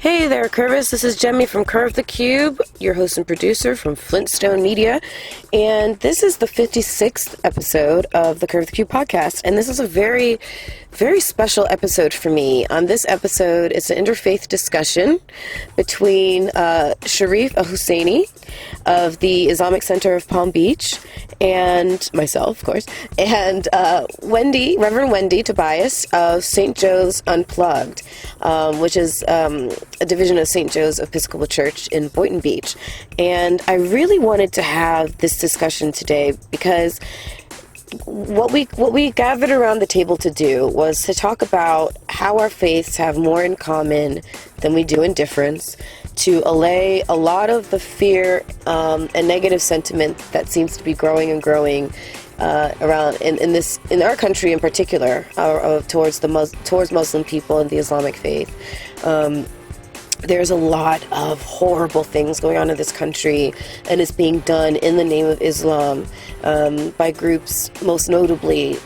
Hey there, Curvis. This is Jemmy from Curve the Cube, your host and producer from Flintstone Media. And this is the 56th episode of the Curve the Cube podcast. And this is a very, very special episode for me. On this episode, it's an interfaith discussion between Sharif Elhosseiny of the Islamic Center of Palm Beach and myself, of course, and Wendy, Reverend Wendy Tobias of St. Joe's Unplugged, which is a division of St. Joe's Episcopal Church in Boynton Beach. And I really wanted to have this discussion today because what we gathered around the table to do was to talk about how our faiths have more in common than we do in difference, to allay a lot of the fear and negative sentiment that seems to be growing and growing around in our country in particular, towards Muslim people and the Islamic faith. There's a lot of horrible things going on in this country, and it's being done in the name of Islam by groups most notably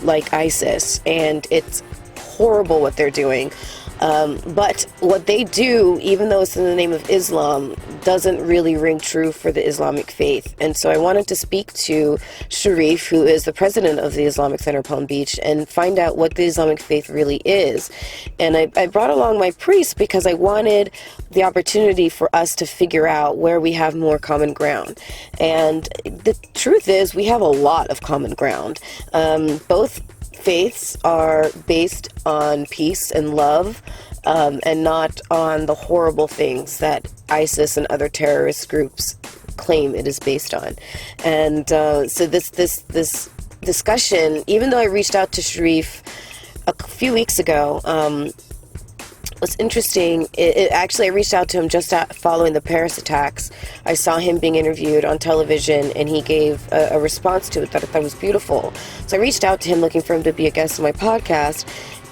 like ISIS, and it's horrible what they're doing. But what they do, even though it's in the name of Islam, doesn't really ring true for the Islamic faith. And so I wanted to speak to Sharif, who is the president of the Islamic Center Palm Beach, and find out what the Islamic faith really is. And I brought along my priest because I wanted the opportunity for us to figure out where we have more common ground. And the truth is, we have a lot of common ground. Both faiths are based on peace and love, and not on the horrible things that ISIS and other terrorist groups claim it is based on. And so this discussion, even though I reached out to Sharif a few weeks ago, what's interesting, I reached out to him just following the Paris attacks. I saw him being interviewed on television, and he gave a response to it that I thought was beautiful. So I reached out to him looking for him to be a guest on my podcast,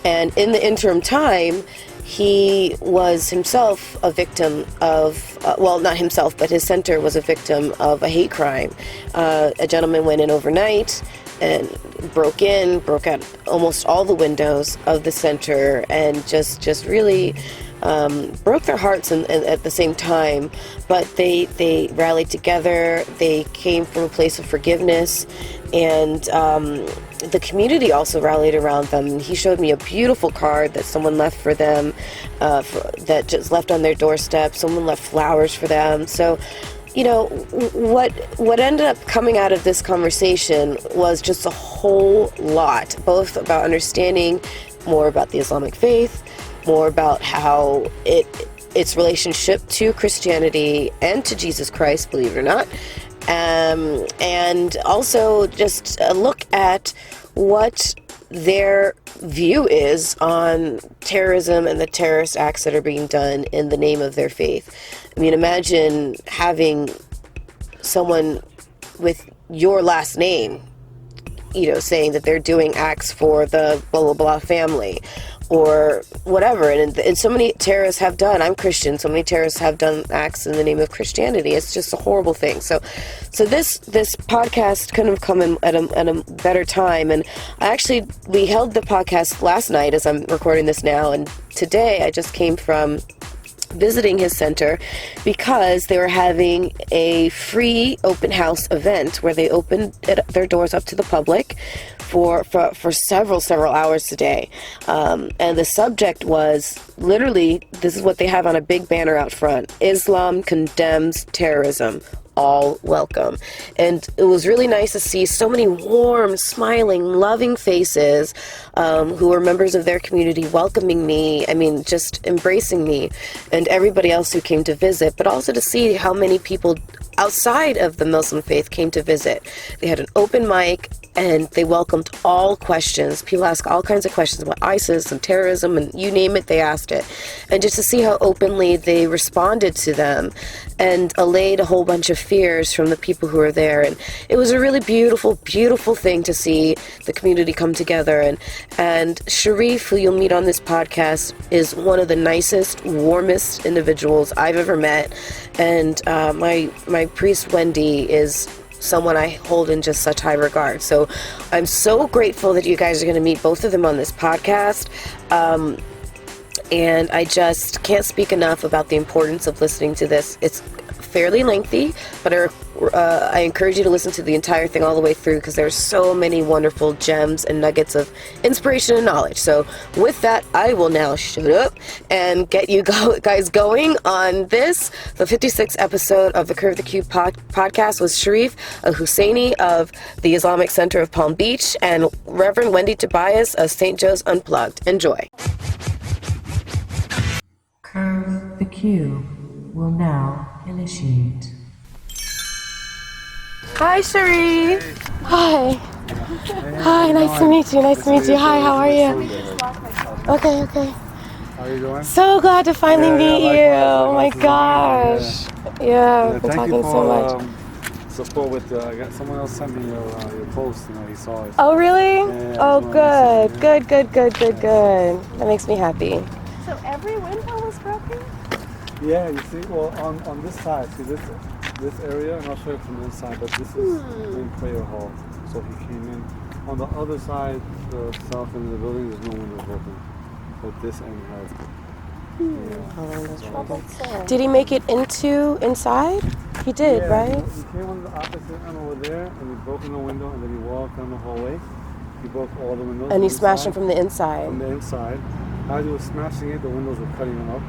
and in the interim time, he was himself a victim of, well, not himself, but his center was a victim of a hate crime. A gentleman went in overnight and broke out almost all the windows of the center, and just really broke their hearts and at the same time. But they rallied together. They came from a place of forgiveness, and the community also rallied around them. He showed me a beautiful card that someone left for them, that just left on their doorstep. Someone left flowers for them. So, you know, what ended up coming out of this conversation was just a whole lot, both about understanding more about the Islamic faith, more about how its relationship to Christianity and to Jesus Christ, believe it or not, and also just a look at what their view is on terrorism and the terrorist acts that are being done in the name of their faith. I mean, imagine having someone with your last name, saying that they're doing acts for the blah, blah, blah family or whatever. And so many terrorists have done, I'm Christian, so many terrorists have done acts in the name of Christianity. It's just a horrible thing. So this podcast couldn't have come in at a better time. And we held the podcast last night as I'm recording this now. And today I just came from visiting his center because they were having a free open house event where they opened their doors up to the public for several hours today. And the subject was literally, this is what they have on a big banner out front: Islam condemns terrorism. All welcome. And it was really nice to see so many warm, smiling, loving faces who were members of their community welcoming me. I mean, just embracing me, and everybody else who came to visit, but also to see how many people outside of the Muslim faith came to visit. They had an open mic, and they welcomed all questions. People ask all kinds of questions about ISIS and terrorism, and you name it, they asked it. And just to see how openly they responded to them and allayed a whole bunch of fears from the people who were there. And it was a really beautiful, beautiful thing to see the community come together. And Sharif, who you'll meet on this podcast, is one of the nicest, warmest individuals I've ever met. And my priest, Wendy, is someone I hold in just such high regard. So I'm so grateful that you guys are going to meet both of them on this podcast. and I just can't speak enough about the importance of listening to this. It's fairly lengthy, but I encourage you to listen to the entire thing all the way through, because there's so many wonderful gems and nuggets of inspiration and knowledge. So with that, I will now shut up and get you guys going on this, the 56th episode of the Curve the Cube podcast with Sharif Elhosseiny of the Islamic Center of Palm Beach and Reverend Wendy Tobias of St. Joe's Unplugged. Enjoy. Curve the Cube will now initiate. Hi, Sharif. Hi. Hi, nice to meet you. Nice to meet you. Hi, how are you? Okay. How are you doing? So glad to finally meet you. Oh my gosh. Yeah, we've been thank talking you so much. Support with someone else sent me your post. He saw it. Oh, really? Yeah, Oh, good. Good. That makes me happy. So every window was broken? Yeah, you see, well, on this side, see this area, and I'll show you from the inside, but this is the main prayer hall. So he came in. On the other side, the south end of the building, there's no windows open. But this end has. Did he make it inside? He did, yeah, right? He came on the opposite end over there, and he broke in the window, and then he walked down the hallway. He broke all the windows. And he smashed them from the inside. From the inside. As he was smashing it, the windows were cutting them up.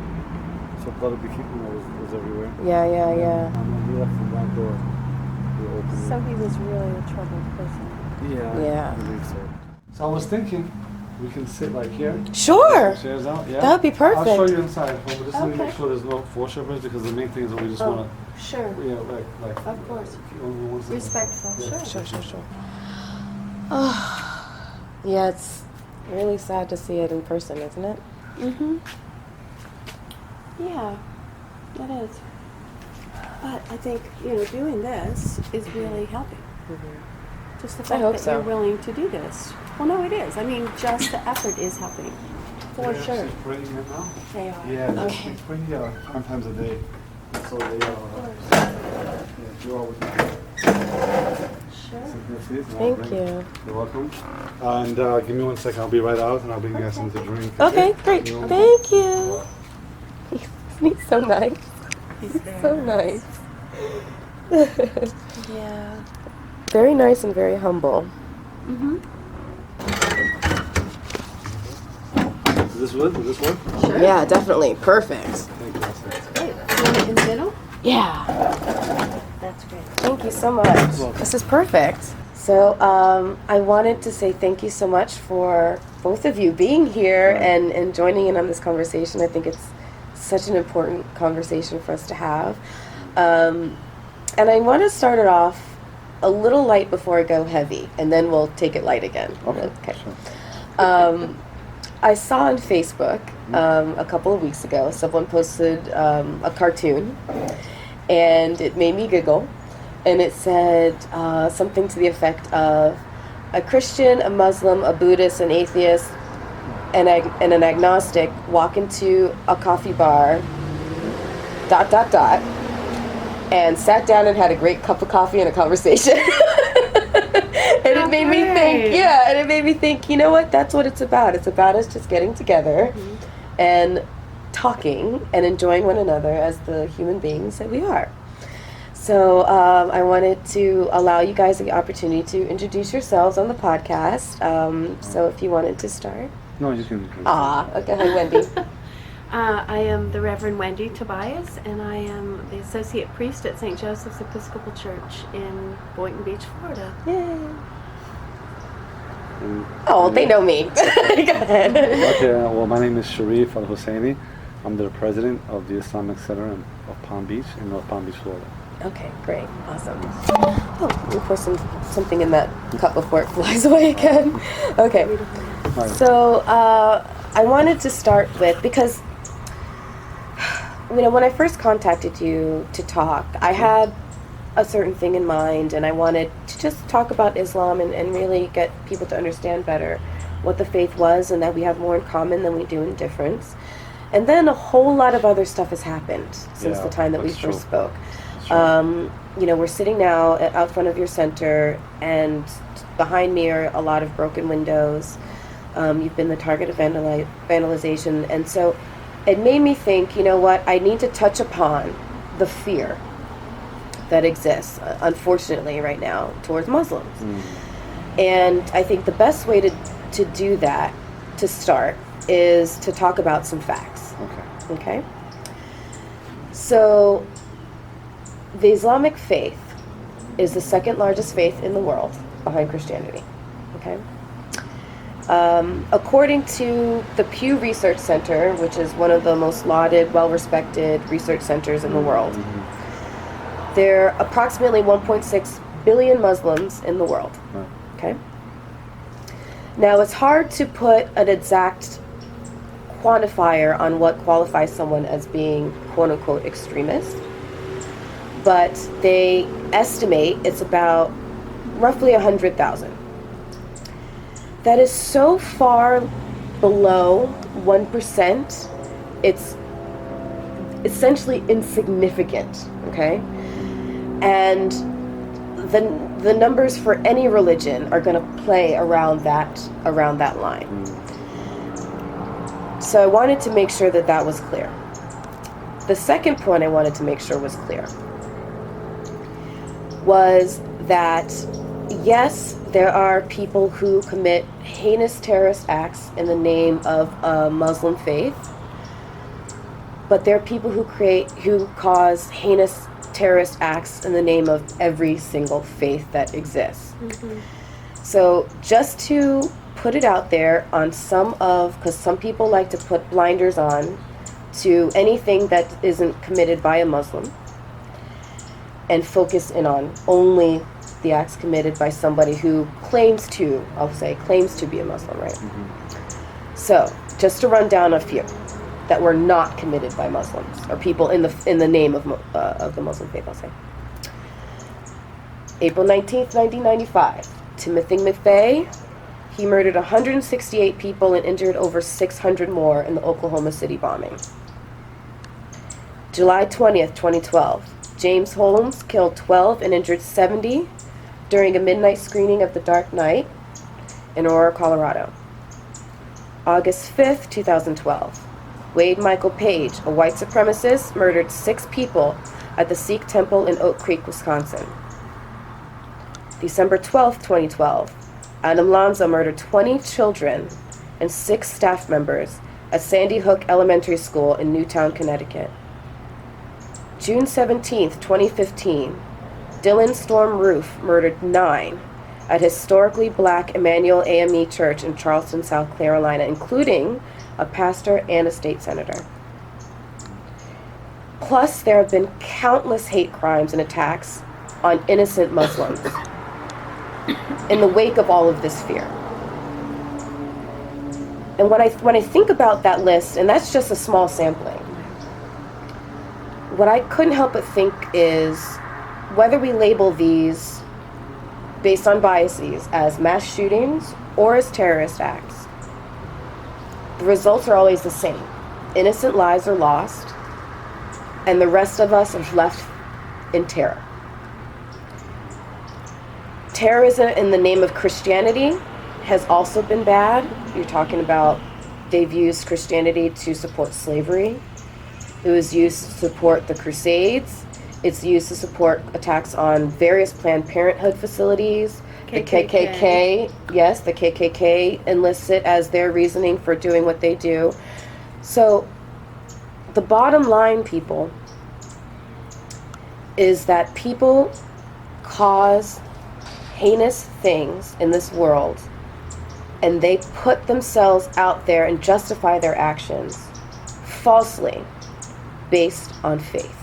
So blood was everywhere. Yeah. And then he left from that door. He opened So it. he was really a troubled person. Yeah. I believe so. So I was thinking we can sit like here. Sure. Chairs out. Yeah. That would be perfect. I'll show you inside, but just to make Okay. sure there's no foreshadowing, because the main thing is that we just want to. Sure. Yeah, like. Of course. One second. Respectful. Yeah. Sure. Yeah, it's really sad to see it in person, isn't it? Yeah, that is. But I think, doing this is really helping. Just the fact hope that so. you're willing to do this. Well, no, it is. I mean, just the effort is helping. For Yeah, sure. she's praying it now. They are. Yeah, Okay. she's praying 5 times a day. So they you are with me. Sure. Thank you. You're welcome. And give me 1 second. I'll be right out, and I'll bring you guys something to drink. Okay, great. Thank you. He's so nice. He's So nice. Yeah. Very nice and very humble. Is this wood? Does this work? Sure. Yeah, definitely. Perfect. Thank you. That's it. Great. You want it in the middle? Yeah. That's great. Thank you so much. welcome. This is perfect. So I wanted to say thank you so much for both of you being here and joining in on this conversation. I think it's such an important conversation for us to have. And I want to start it off a little light before I go heavy, and then we'll take it light again. Okay. Sure. I saw on Facebook a couple of weeks ago, someone posted a cartoon, and it made me giggle. And it said something to the effect of a Christian, a Muslim, a Buddhist, an atheist, and an agnostic walk into a coffee bar, ... and sat down and had a great cup of coffee and a conversation. And it made me think, you know what, that's what it's about. It's about us just getting together and talking and enjoying one another as the human beings that we are. So I wanted to allow you guys the opportunity to introduce yourselves on the podcast. So if you wanted to start. No, you can. Okay, hi Wendy. I am the Reverend Wendy Tobias, and I am the Associate Priest at St. Joseph's Episcopal Church in Boynton Beach, Florida. Yay. Oh, they know me. Go ahead. Okay, well, my name is Sharif Elhosseiny. I'm the president of the Islamic Center of Palm Beach in North Palm Beach, Florida. Okay, great. Awesome. Oh, let me pour something in that cup before it flies away again. Okay. Right. So I wanted to start with, because when I first contacted you to talk, I had a certain thing in mind, and I wanted to just talk about Islam and really get people to understand better what the faith was, and that we have more in common than we do in difference. And then a whole lot of other stuff has happened since the time that we first spoke. We're sitting now out front of your center, and behind me are a lot of broken windows. You've been the target of vandalization. And so it made me think, you know what, I need to touch upon the fear that exists, unfortunately, right now towards Muslims. And I think the best way to do that, to start, is to talk about some facts. Okay? So, the Islamic faith is the second largest faith in the world, behind Christianity. Okay? According to the Pew Research Center, which is one of the most lauded, well-respected research centers in the world, there are approximately 1.6 billion Muslims in the world. Okay? Now, it's hard to put an exact quantifier on what qualifies someone as being quote-unquote extremist, but they estimate it's about roughly 100,000. That is so far below 1%, it's essentially insignificant, okay? And the numbers for any religion are going to play around that line. So I wanted to make sure that was clear. The second point I wanted to make sure was clear was that, yes, there are people who commit heinous terrorist acts in the name of a Muslim faith, but there are people who cause heinous terrorist acts in the name of every single faith that exists. So just to put it out there on because some people like to put blinders on to anything that isn't committed by a Muslim and focus in on only the acts committed by somebody who claims to be a Muslim, right? So, just to run down a few that were not committed by Muslims, or people in the name of the Muslim faith, I'll say. April 19th, 1995, Timothy McVeigh, he murdered 168 people and injured over 600 more in the Oklahoma City bombing. July 20th, 2012, James Holmes killed 12 and injured 70 during a midnight screening of The Dark Knight in Aurora, Colorado. August 5th, 2012, Wade Michael Page, a white supremacist, murdered 6 people at the Sikh temple in Oak Creek, Wisconsin. December 12th, 2012, Adam Lanza murdered 20 children and 6 staff members at Sandy Hook Elementary School in Newtown, Connecticut. June 17th, 2015, Dylan Storm Roof murdered 9 at historically black Emmanuel AME Church in Charleston, South Carolina, including a pastor and a state senator. Plus, there have been countless hate crimes and attacks on innocent Muslims in the wake of all of this fear. And when I think about that list, and that's just a small sampling, what I couldn't help but think is whether we label these based on biases as mass shootings or as terrorist acts, the results are always the same. Innocent lives are lost, and the rest of us are left in terror. Terrorism in the name of Christianity has also been bad. You're talking about they've used Christianity to support slavery. It was used to support the Crusades. It's used to support attacks on various Planned Parenthood facilities. The KKK, yes, the KKK enlists it as their reasoning for doing what they do. So the bottom line, people, is that people cause heinous things in this world, and they put themselves out there and justify their actions falsely based on faith.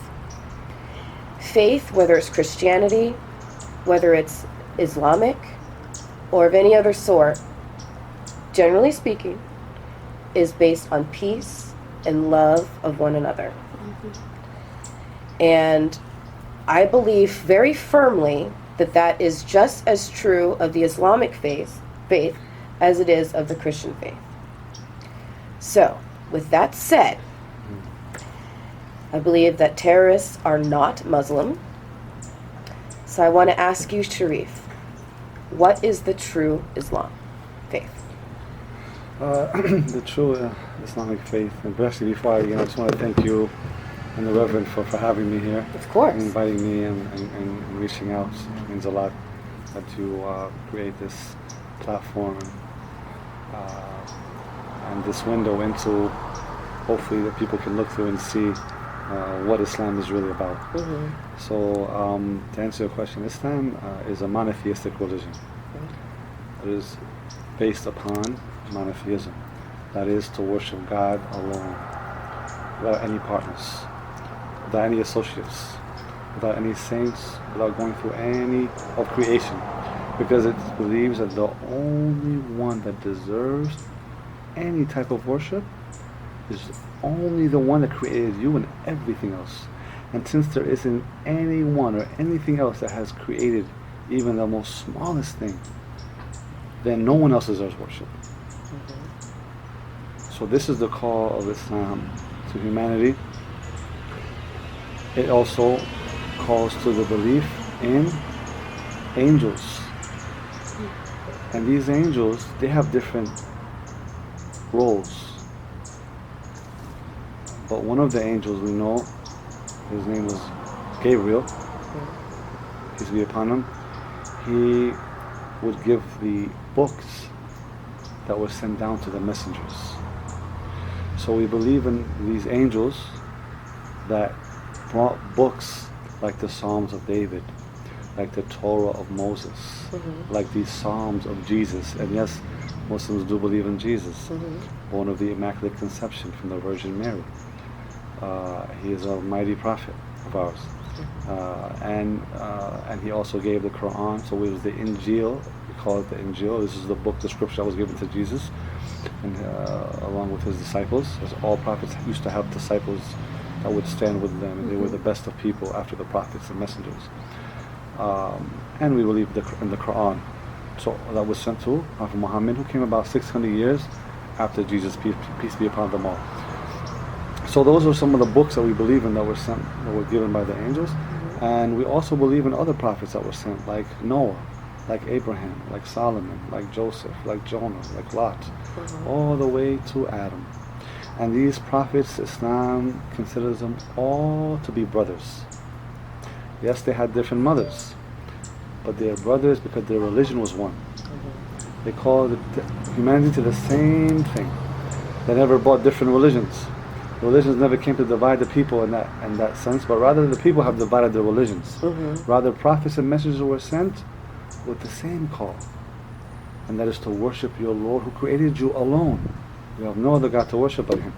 Faith, whether it's Christianity, whether it's Islamic, or of any other sort, generally speaking, is based on peace and love of one another. And I believe very firmly that is just as true of the Islamic faith as it is of the Christian faith. So, with that said, I believe that terrorists are not Muslim. So I want to ask you, Sharif, what is the true Islam faith? The true Islamic faith, and especially before I begin, I just want to thank you and the Reverend for having me here. Of course. And inviting me and reaching out. It means a lot that you create this platform and this window into, hopefully, that people can look through and see what Islam is really about. Mm-hmm. So, to answer your question, Islam is a monotheistic religion. It is based upon monotheism. That is to worship God alone, without any partners, without any associates, without any saints, without going through any of creation. Because it believes that the only one that deserves any type of worship is only the one that created you and everything else. And since there isn't anyone or anything else that has created even the most smallest thing, then no one else deserves worship. So this is the call of Islam to humanity. It also calls to the belief in angels. And these angels, they have different roles. But one of the angels we know, his name was Gabriel, peace be upon him, he would give the books that were sent down to the messengers. So we believe in these angels that brought books like the Psalms of David, like the Torah of Moses, like these Psalms of Jesus. And yes, Muslims do believe in Jesus, born of the Immaculate Conception from the Virgin Mary. He is a mighty prophet of ours. And he also gave the Quran, so it was the Injil, we call it the Injil. This is the book, the scripture that was given to Jesus, and along with his disciples, as all prophets used to have disciples that would stand with them, and they were the best of people after the prophets and messengers. And we believe in the Quran, so that was sent to Prophet Muhammad, who came about 600 years after Jesus, peace be upon them all. So those are some of the books that we believe in that were sent, that were given by the angels. And we also believe in other prophets that were sent, like Noah, like Abraham, like Solomon, like Joseph, like Jonah, like Lot, all the way to Adam. And these prophets, Islam considers them all to be brothers. Yes, they had different mothers, but they are brothers because their religion was one. They called humanity to the same thing. They never brought different religions. Religions never came to divide the people in that sense, but rather the people have divided their religions. Rather, prophets and messengers were sent with the same call, and that is to worship your Lord who created you alone. You have no other God to worship but Him.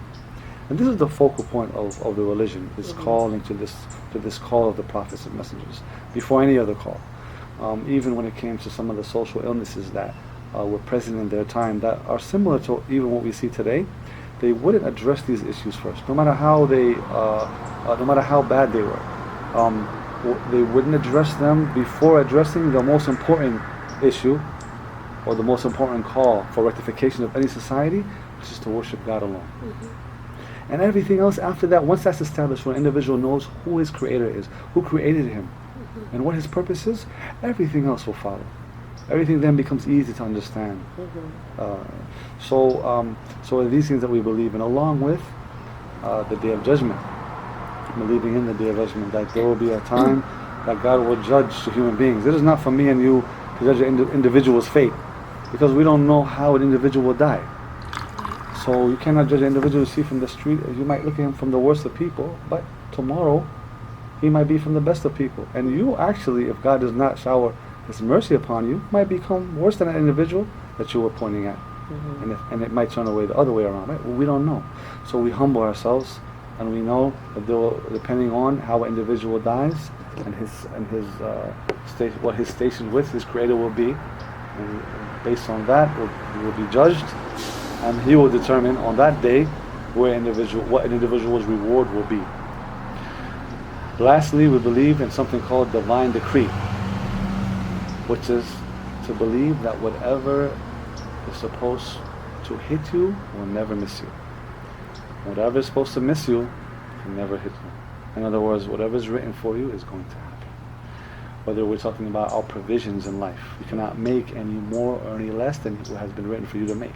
And this is the focal point of the religion, is calling to this call of the prophets and messengers, before any other call. Even when it came to some of the social illnesses that were present in their time that are similar to even what we see today, they wouldn't address these issues first, no matter how bad they were. They wouldn't address them before addressing the most important issue, or the most important call for rectification of any society, which is to worship God alone. And everything else after that, once that's established, when an individual knows who his creator is, who created him, and what his purpose is, everything else will follow. Everything then becomes easy to understand. So these things that we believe in, along with the Day of Judgment, believing in the Day of Judgment, that there will be a time that God will judge the human beings. It is not for me and you to judge an individual's fate, because we don't know how an individual will die. So you cannot judge an individual you see from the street. You might look at him from the worst of people, but tomorrow he might be from the best of people. And you actually, if God does not shower His mercy upon you, might become worse than that individual that you were pointing at. And it might turn away the other way around, right? Well, we don't know. So we humble ourselves, and we know that depending on how an individual dies and what his station with his Creator will be, and based on that, he will be judged, and He will determine on that day what an individual's reward will be. Lastly, we believe in something called divine decree, which is to believe that whatever is supposed to hit you will never miss you. Whatever is supposed to miss you can never hit you. In other words, whatever is written for you is going to happen. Whether we're talking about our provisions in life, you cannot make any more or any less than what has been written for you to make.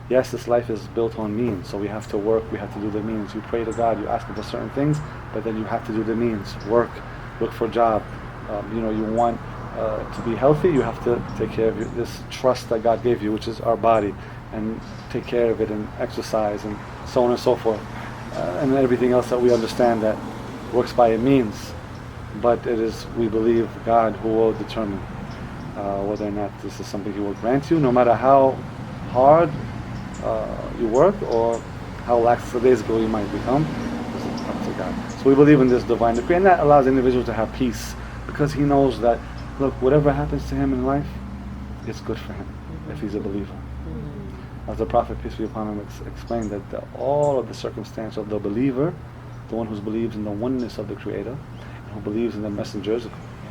Yes, this life is built on means, so we have to work, we have to do the means. You pray to God, you ask Him for certain things, but then you have to do the means. Work, look for a job. You want to be healthy, you have to take care of this trust that God gave you, which is our body, and take care of it and exercise and so on and so forth. And everything else that we understand that works by a means. But it is, we believe, God who will determine whether or not this is something He will grant you, no matter how hard you work or how lackadaisical you might become. This is up to God. So we believe in this divine decree, and that allows individuals to have peace, because he knows that, look, whatever happens to him in life, it's good for him if he's a believer. As the Prophet, peace be upon him, explained that all of the circumstance of the believer, the one who believes in the oneness of the Creator, who believes in the messengers,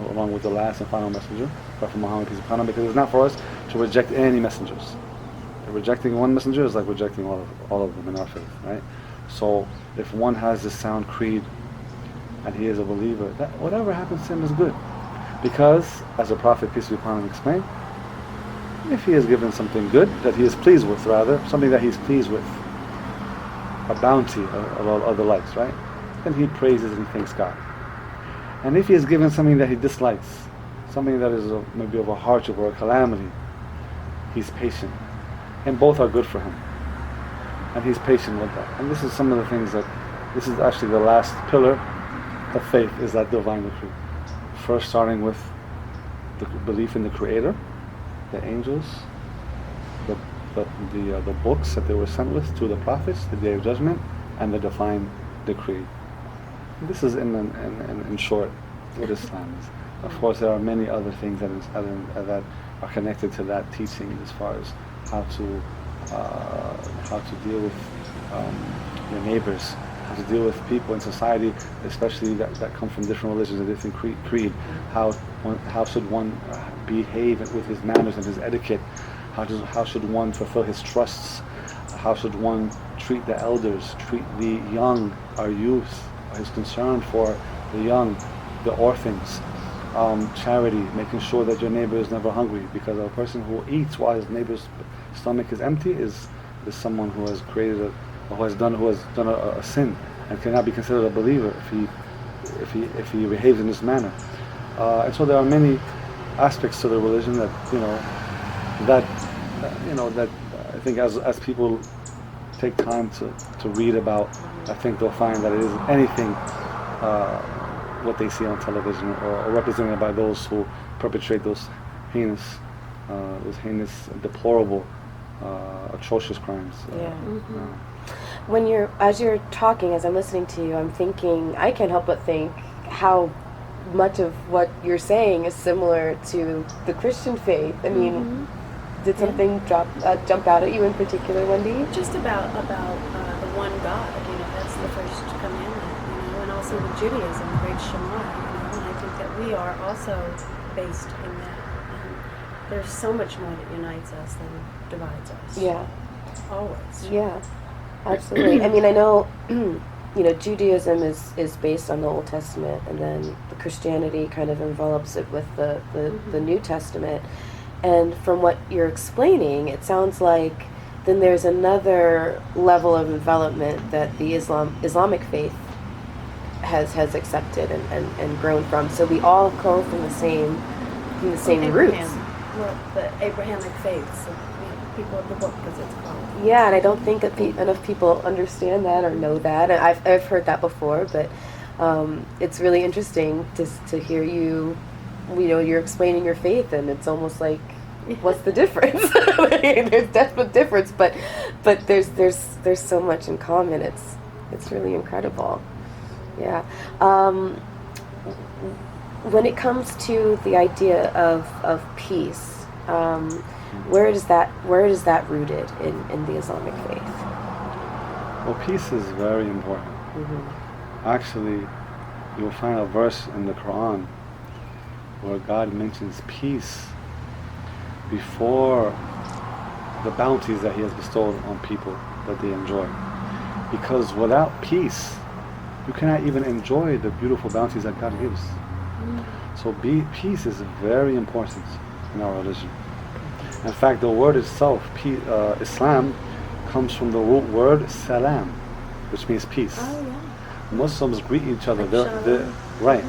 along with the last and final messenger, Prophet Muhammad, peace be upon him, because it's not for us to reject any messengers. Rejecting one messenger is like rejecting all of them in our faith, right? So if one has this sound creed and he is a believer, that whatever happens to him is good, because as the Prophet, peace be upon him, explained, if he is given something good that he is pleased with, rather something that he is pleased with, a bounty of all other likes, right? Then he praises and thanks God. And if he is given something that he dislikes, something that is maybe of a hardship or a calamity, he's patient. And both are good for him. And he's patient with that. And this is some of the things that, this is actually the last pillar of faith, is that divine decree. First starting with the belief in the Creator, the angels, the books that they were sent with to the prophets, the Day of Judgment, and the divine decree. This is in short what Islam is. Of course, there are many other things that are connected to that teaching, as far as how to deal with your neighbors, how to deal with people in society, especially that come from different religions and different creed. How should one behave with his manners and his etiquette? How should one fulfill his trusts? How should one treat the elders, treat the young, our youth, his concern for the young, the orphans, charity, making sure that your neighbor is never hungry, because a person who eats while his neighbor's stomach is empty is someone who has done a sin and cannot be considered a believer if he behaves in this manner. And so there are many aspects to the religion that I think as people take time to read about, I think they'll find that it isn't anything what they see on television or represented by those who perpetrate those heinous, deplorable, atrocious crimes. As you're talking, as I'm listening to you, I'm thinking, I can't help but think how much of what you're saying is similar to the Christian faith. I mean, did something jump out at you in particular, Wendy? Just about the one God, that's the first commandment, and also with Judaism, the great Shema, and I think that we are also based in that. And there's so much more that unites us than divides us. Yeah. Always. Yeah, absolutely. I mean, I know, Judaism is based on the Old Testament, and then the Christianity kind of envelops it with the New Testament. And from what you're explaining, it sounds like then there's another level of envelopment that the Islamic faith has accepted and grown from. So we all go from the same roots. Well, the Abrahamic faiths, people of the book, as it's called. Yeah, and I don't think that enough people understand that or know that. And I've heard that before, but it's really interesting to hear you. You're explaining your faith, and it's almost like, what's the difference? There's definite difference, but there's so much in common. It's really incredible. Yeah. When it comes to the idea of peace, where is that rooted in the Islamic faith? Well, peace is very important. Actually, you'll find a verse in the Quran where God mentions peace before the bounties that He has bestowed on people that they enjoy. Because without peace, you cannot even enjoy the beautiful bounties that God gives. So peace is very important in our religion. In fact, the word itself, Islam, comes from the root word salam, which means peace. Oh, yeah. Muslims greet each other. Like shalom. Right.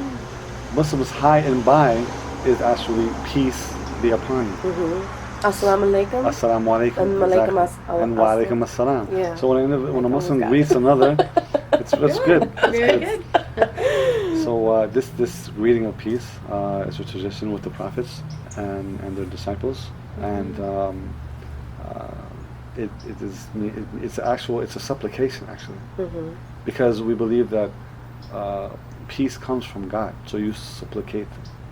Muslims hi and bye is actually peace be upon you. Assalamu alaikum. Assalamu alaikum. And Exactly. malaikum And wa alaikum assalam. Yeah. So when a Muslim got greets another, it's good. It's Very good. good. So this greeting of peace is a tradition with the prophets and their disciples, and it's a supplication actually, because we believe that peace comes from God. So you supplicate.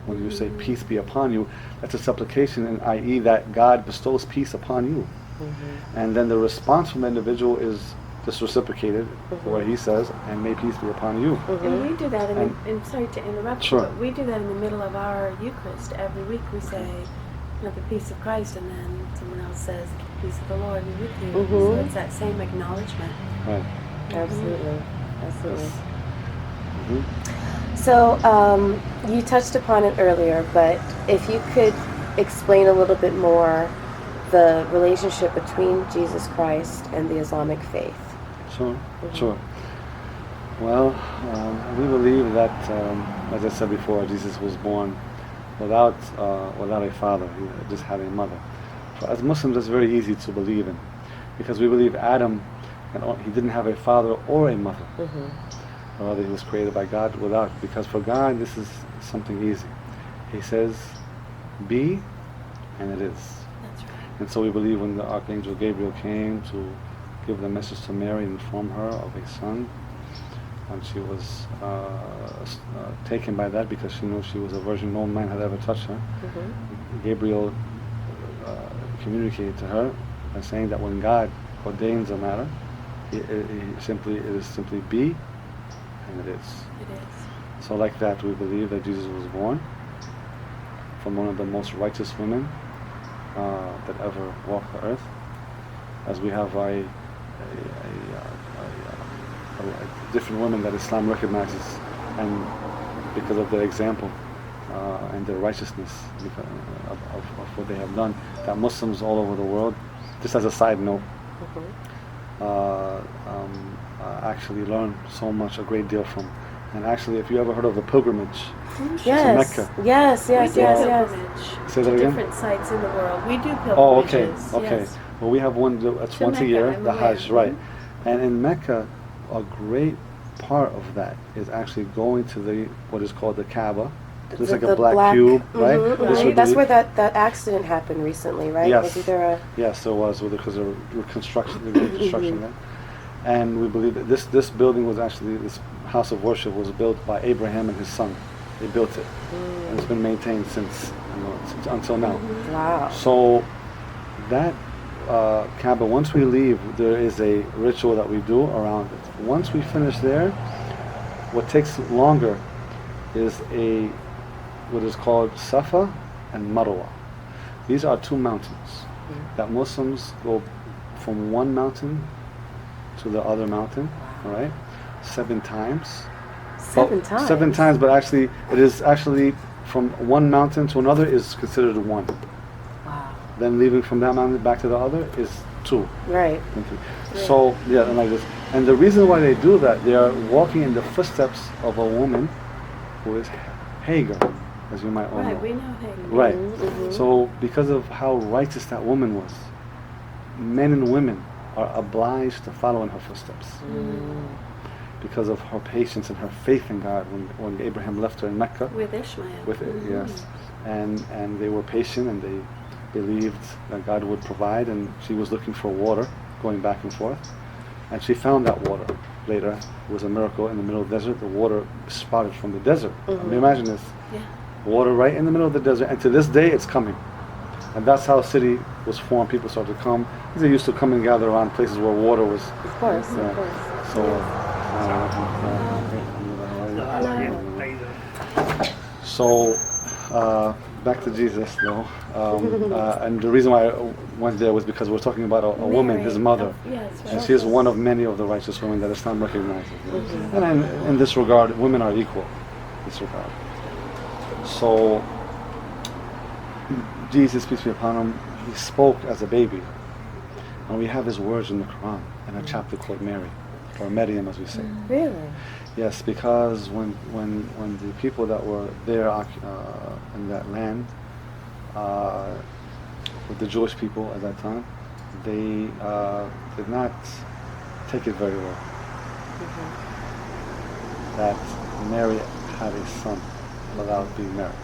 When you say peace be upon you, that's a supplication, and i.e. that God bestows peace upon you. And then the response from the individual is just reciprocated, where he says, and may peace be upon you. And we do that and sorry to interrupt Sure. you, but we do that in the middle of our Eucharist. Every week we say, the peace of Christ, and then someone else says, the peace of the Lord be with you. So it's that same acknowledgement. Right. Absolutely. Absolutely. Mhm. So, you touched upon it earlier, but if you could explain a little bit more the relationship between Jesus Christ and the Islamic faith. Sure. Well, we believe that, as I said before, Jesus was born without a father. He just had a mother. So as Muslims, it's very easy to believe in, because we believe Adam, he didn't have a father or a mother. Or rather, he was created by God without. Because for God, this is something easy. He says, "Be," and it is. That's right. And so we believe when the Archangel Gabriel came to give the message to Mary and inform her of a son, when she was taken by that because she knew she was a virgin, no man had ever touched her, Gabriel communicated to her by saying that when God ordains a matter, it is simply be, and it is. It is. So like that, we believe that Jesus was born from one of the most righteous women that ever walked the earth, as we have a different women that Islam recognizes, and because of their example and their righteousness of what they have done, that Muslims all over the world, just as a side note, actually learn so much, a great deal from. And actually, if you ever heard of the pilgrimage to Mecca. Yes. We do pilgrimage Say that to again? different sites in the world. We do pilgrimages. Oh, okay. Yes. Well, we have one that's To once a Mecca, year, I'm the aware. Hajj, right? And in Mecca, a great part of that is actually going to what is called the Kaaba. It's like a black cube, right? This would That's be- where that accident happened recently, right? Yes. Was there Yes, there was, because of reconstruction there. And we believe that this building was actually, this house of worship was built by Abraham and his son. They built it, and it's been maintained since until now. Wow. So that Kaaba, once we leave, there is a ritual that we do around it. Once we finish there, what takes longer is what is called Safa and Marwa. These are two mountains that Muslims go from one mountain to the other mountain, all right, 7 times. 7 times? 7 times, but actually, it is actually from one mountain to another is considered one. Wow. Then leaving from that mountain back to the other is 2. Right. and 3. So, yeah, and like this. And the reason why they do that, they are walking in the footsteps of a woman who is Hagar, as you might all know. Right, we know Hagar. Right. So, because of how righteous that woman was, men and women are obliged to follow in her footsteps. Because of her patience and her faith in God when Abraham left her in Mecca. With Ishmael. Yes. And they were patient, and they believed that God would provide, and she was looking for water, going back and forth. And she found that water later. It was a miracle in the middle of the desert. The water sprouted from the desert. I mean, imagine this. Yeah. Water right in the middle of the desert, and to this day it's coming. And that's how a city was formed. People started to come. They used to come and gather around places where water was. Of course. So, back to Jesus, though. And the reason why I went there was because we're talking about a woman, his mother. Yes, And she is one of many of the righteous women that Islam recognizes. And in this regard, women are equal. In this regard. So, Jesus, peace be upon him, he spoke as a baby. And we have his words in the Quran in a chapter called Mary, or Maryam as we say. Really? Yes, because when the people that were there in that land, with the Jewish people at that time, they did not take it very well. That Mary had a son without being married.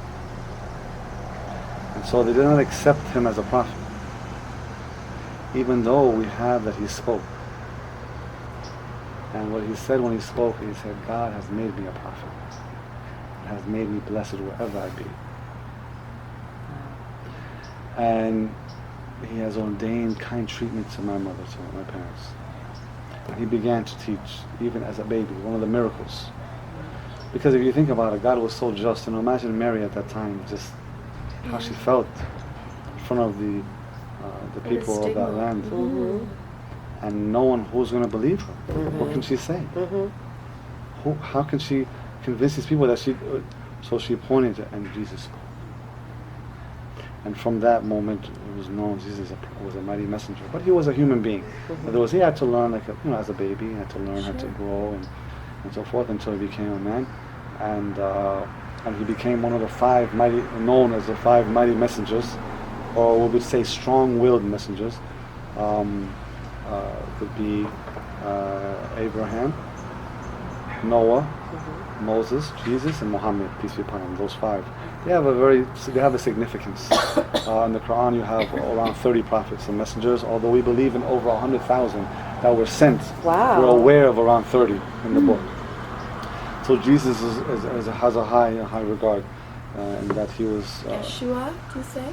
And so they did not accept him as a prophet, even though we have that he spoke. And what he said when he spoke, he said, God has made me a prophet, and has made me blessed wherever I be. And he has ordained kind treatment to my mother, to my parents. And he began to teach, even as a baby, one of the miracles. Because if you think about it, God was so just. And imagine Mary at that time, just how she felt in front of the people of that land. And no one who's going to believe her. What can she say? How can she convince these people that she... So she pointed to, and Jesus spoke. And from that moment, it was known Jesus was a mighty messenger. But he was a human being. In other words, he had to learn, as a baby, he had to learn how to grow and so forth until he became a man. And he became one of the known as the five mighty messengers, or we would say strong-willed messengers. Could be Abraham, Noah, Moses, Jesus, and Muhammad, peace be upon him. Those five. They have a significance. In the Quran, you have around 30 prophets and messengers. Although we believe in over 100,000 that were sent. Wow. We're aware of around 30 in the book. So Jesus has a high regard, in that he was. Yeshua, do you say?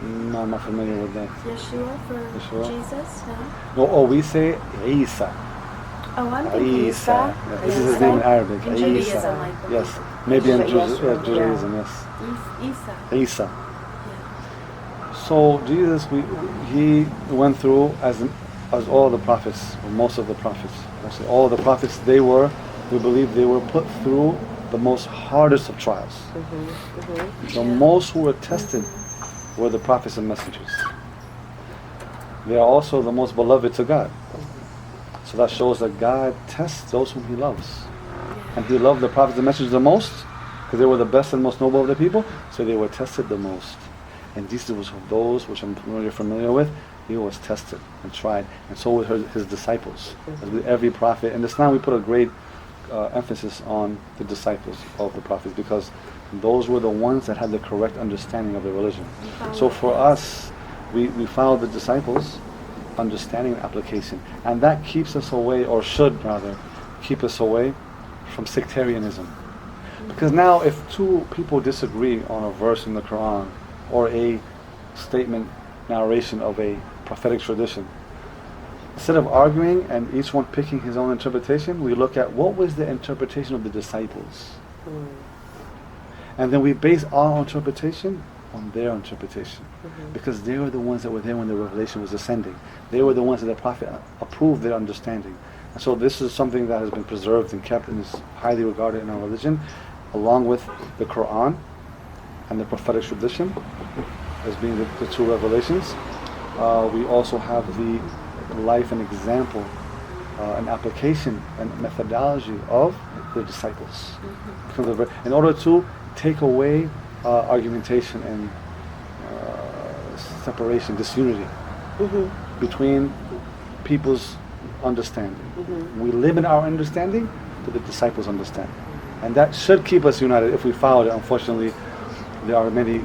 No, I'm not familiar with that. Yeshua for Jesus? No, we say Isa. Oh, I'm thinking Isa. Yeah, this is his name in Arabic. In Judaism, I believe. Yes, maybe in Judaism. Yeah. Yes. Isa. Isa. Yeah. So Jesus, he went through as all the prophets, or most of the prophets. Actually, all the prophets, we believe they were put through the most hardest of trials. The most who were tested were the prophets and messengers. They are also the most beloved to God. So that shows that God tests those whom he loves. And he loved the prophets and messengers the most, because they were the best and most noble of the people, so they were tested the most. And Jesus was of those which I'm familiar with. He was tested and tried, and so were his disciples. As with every prophet, in Islam we put a great emphasis on the disciples of the prophets, because those were the ones that had the correct understanding of the religion. So for us, we follow the disciples' understanding and application, and that keeps us away, or should rather keep us away from sectarianism. Because now if two people disagree on a verse in the Quran or a statement, narration of a prophetic tradition, instead of arguing and each one picking his own interpretation, we look at what was the interpretation of the disciples. And then we base our interpretation on their interpretation. Because they were the ones that were there when the revelation was ascending. They were the ones that the Prophet approved their understanding. And so this is something that has been preserved and kept and is highly regarded in our religion, along with the Quran and the prophetic tradition as being the two revelations. We also have the life and example and application and methodology of the disciples. In order to take away argumentation and separation, disunity between people's understanding. We live in our understanding to the disciples' understanding. And that should keep us united if we follow it. Unfortunately, there are many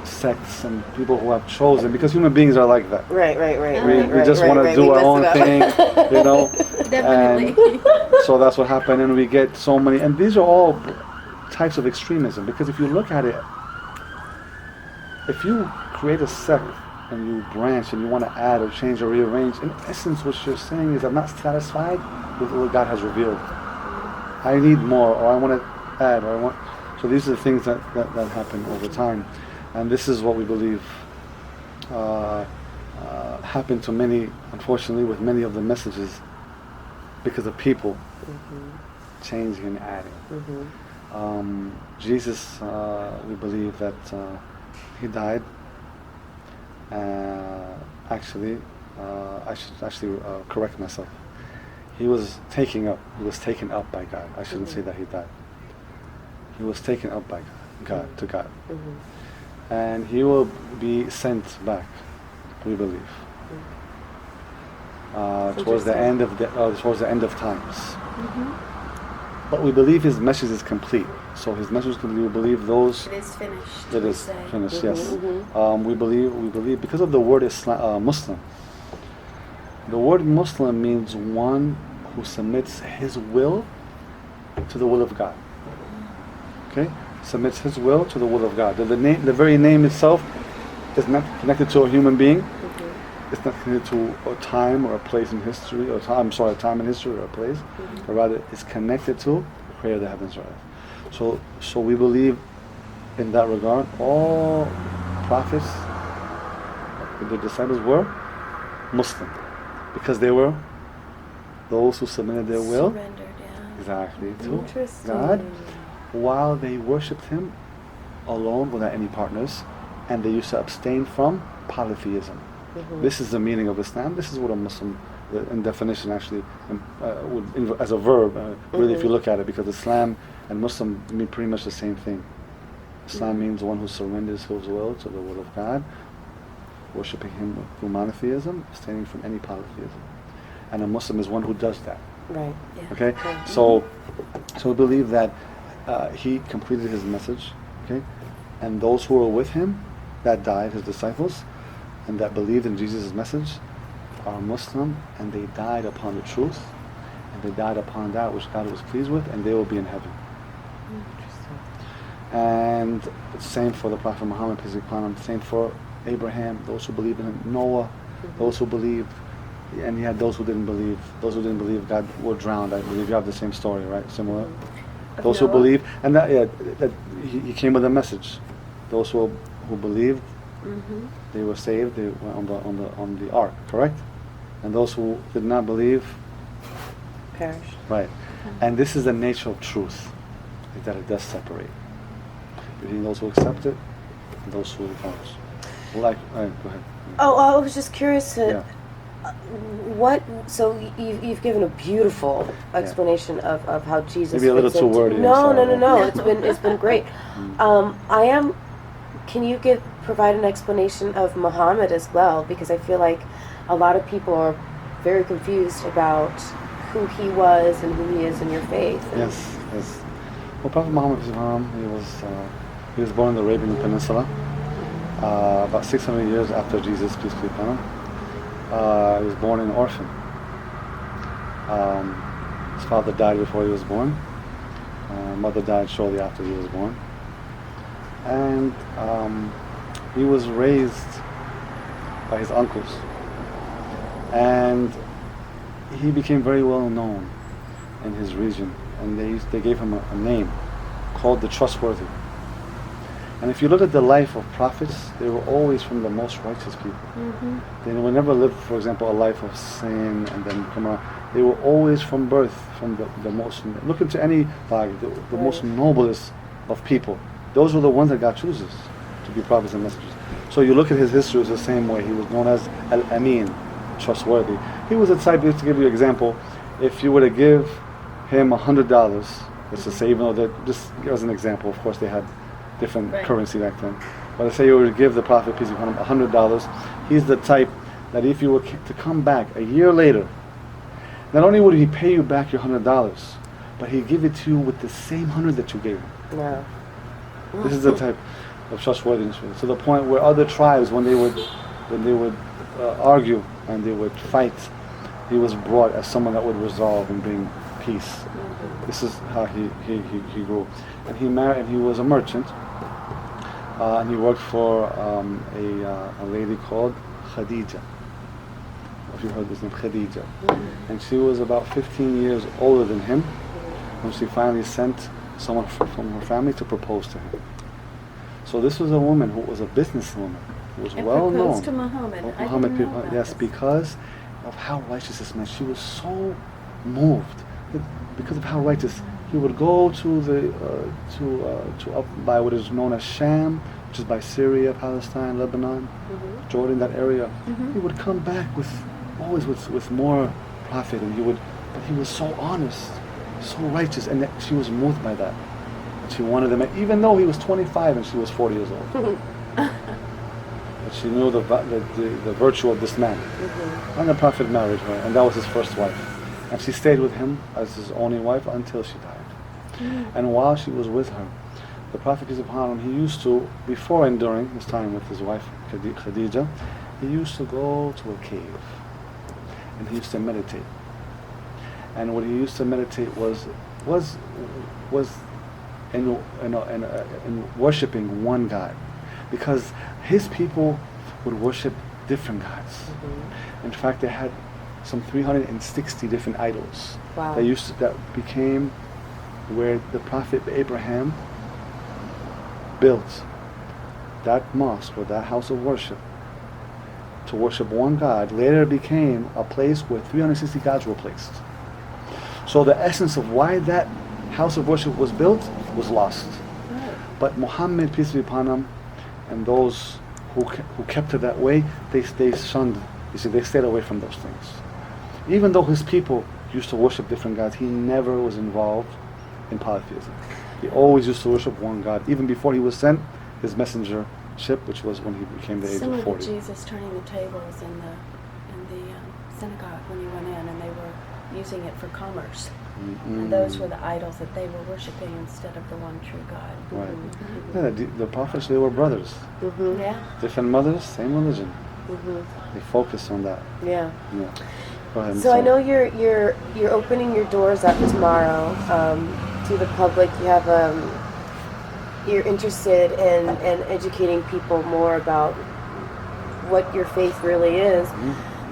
sects and people who have chosen, because human beings are like that. Right. We just want to do our own thing, you know. Definitely. And so that's what happened, and we get so many. And these are all types of extremism, because if you look at it, if you create a sect and you branch and you want to add or change or rearrange, in essence what you're saying is, I'm not satisfied with what God has revealed. I need more, or I want to add, or I want... So these are the things that happen over time. And this is what we believe happened to many, unfortunately, with many of the messages, because of people changing and adding. Jesus, we believe that he died. Actually, I should actually correct myself. He was taken up by God. I shouldn't say that he died. He was taken up by God to God. And he will be sent back, we believe. Towards the end of times. But we believe his message is complete. So his message is complete. We believe those. It is finished. It is finished. Yes. We believe because of the word Muslim. The word Muslim means one who submits his will to the will of God. Okay, submits his will to the will of God. The very name itself is not connected to a human being. It's not connected to a time or a place in history, a time in history or a place, but rather it's connected to the creator of the heavens and earth. So we believe in that regard. All prophets, the disciples were Muslim because they were those who submitted their will Surrendered, yeah. exactly to Interesting. God, while they worshipped Him alone without any partners, and they used to abstain from polytheism. This is the meaning of Islam. This is what a Muslim, in definition, actually, as a verb, really, if you look at it, because Islam and Muslim mean pretty much the same thing. Islam means one who surrenders his will to the will of God, worshipping Him through monotheism, abstaining from any polytheism. And a Muslim is one who does that. Right. Yeah. Okay, so we believe that he completed his message. Okay, and those who were with him, that died, his disciples, and that believed in Jesus' message, are Muslim, and they died upon the truth, and they died upon that which God was pleased with, and they will be in heaven. And it's same for the Prophet Muhammad, peace be upon him. Same for Abraham, those who believed in him, Noah, those who believed. And you had those who didn't believe. Those who didn't believe God were drowned. I believe you have the same story, right? Similar. Those who believe, and that he came with a message. Those who believed, they were saved. They were on the ark, correct? And those who did not believe, Perished. right? And this is the nature of truth, is that it does separate between those who accept it and those who don't. Like, go ahead. Oh, I was just curious to. Yeah. So you've given a beautiful explanation of how Jesus. Maybe a little fits too into- wordy, I'm No. sorry. It's been great. Can you provide an explanation of Muhammad as well? Because I feel like a lot of people are very confused about who he was and who he is in your faith. Yes. Well, Prophet Muhammad, he was born in the Arabian Peninsula about 600 years after Jesus, peace be upon him. He was born an orphan. His father died before he was born. Mother died shortly after he was born. And he was raised by his uncles. And he became very well known in his region. And they gave him a name called the Trustworthy. And if you look at the life of prophets, they were always from the most righteous people. They would never live, for example, a life of sin and then come around. They were always from birth, from the most, look into any body, the most noblest of people. Those were the ones that God chooses to be prophets and messengers. So you look at his history, it's the same way. He was known as Al-Amin, trustworthy. He was a type, just to give you an example, if you were to give him $100, let's just say, even though that, just as an example, of course they had different currency back then. But let's say you were to give the Prophet, peace be upon him, $100, he's the type that if you were to come back a year later, not only would he pay you back your $100, but he'd give it to you with the same 100 that you gave him. No. This is the type of trustworthiness. To the point where other tribes, when they would argue and they would fight, he was brought as someone that would resolve and bring peace. This is how he grew. And he married, and he was a merchant. And he worked for a lady called Khadija. If you heard this name, Khadija. And she was about 15 years older than him when she finally sent someone from her family to propose to him. So this was a woman who was a businesswoman, who was well known. Proposed to Muhammad. Muhammad people, yes, because of how righteous this man. She was so moved because of how righteous. He would go to up by what is known as Sham which is by Syria, Palestine, Lebanon, Jordan, that area, he would come back always with more profit, and but he was so honest, so righteous, and that she was moved by that. And she wanted him, even though he was 25 and she was 40 years old. But she knew the virtue of this man. And the Prophet married her, and that was his first wife. And she stayed with him as his only wife until she died. And while she was with her, the Prophet, peace be upon him, he used to, before and during his time with his wife Khadija, he used to go to a cave, and he used to meditate. And what he used to meditate was in worshiping one God, because his people would worship different gods. In fact, they had some 360 different idols. Wow. That became where the Prophet Abraham built that mosque or that house of worship to worship one God. Later it became a place where 360 gods were placed. So the essence of why that house of worship was built was lost. But Muhammad, peace be upon him, and those who kept it that way, they shunned. You see, they stayed away from those things. Even though his people used to worship different gods, he never was involved in polytheism. He always used to worship one God, even before he was sent his messengership, which was when he became the age Similar of 40. to Jesus turning the tables in the synagogue when he went in, and they were using it for commerce. And those were the idols that they were worshiping instead of the one true God. Right. Yeah, the prophets, they were brothers. Yeah. Different mothers, same religion. They focused on that. Yeah. Yeah. Go ahead. So I know you're opening your doors up tomorrow to the public. You have you're interested in educating people more about what your faith really is.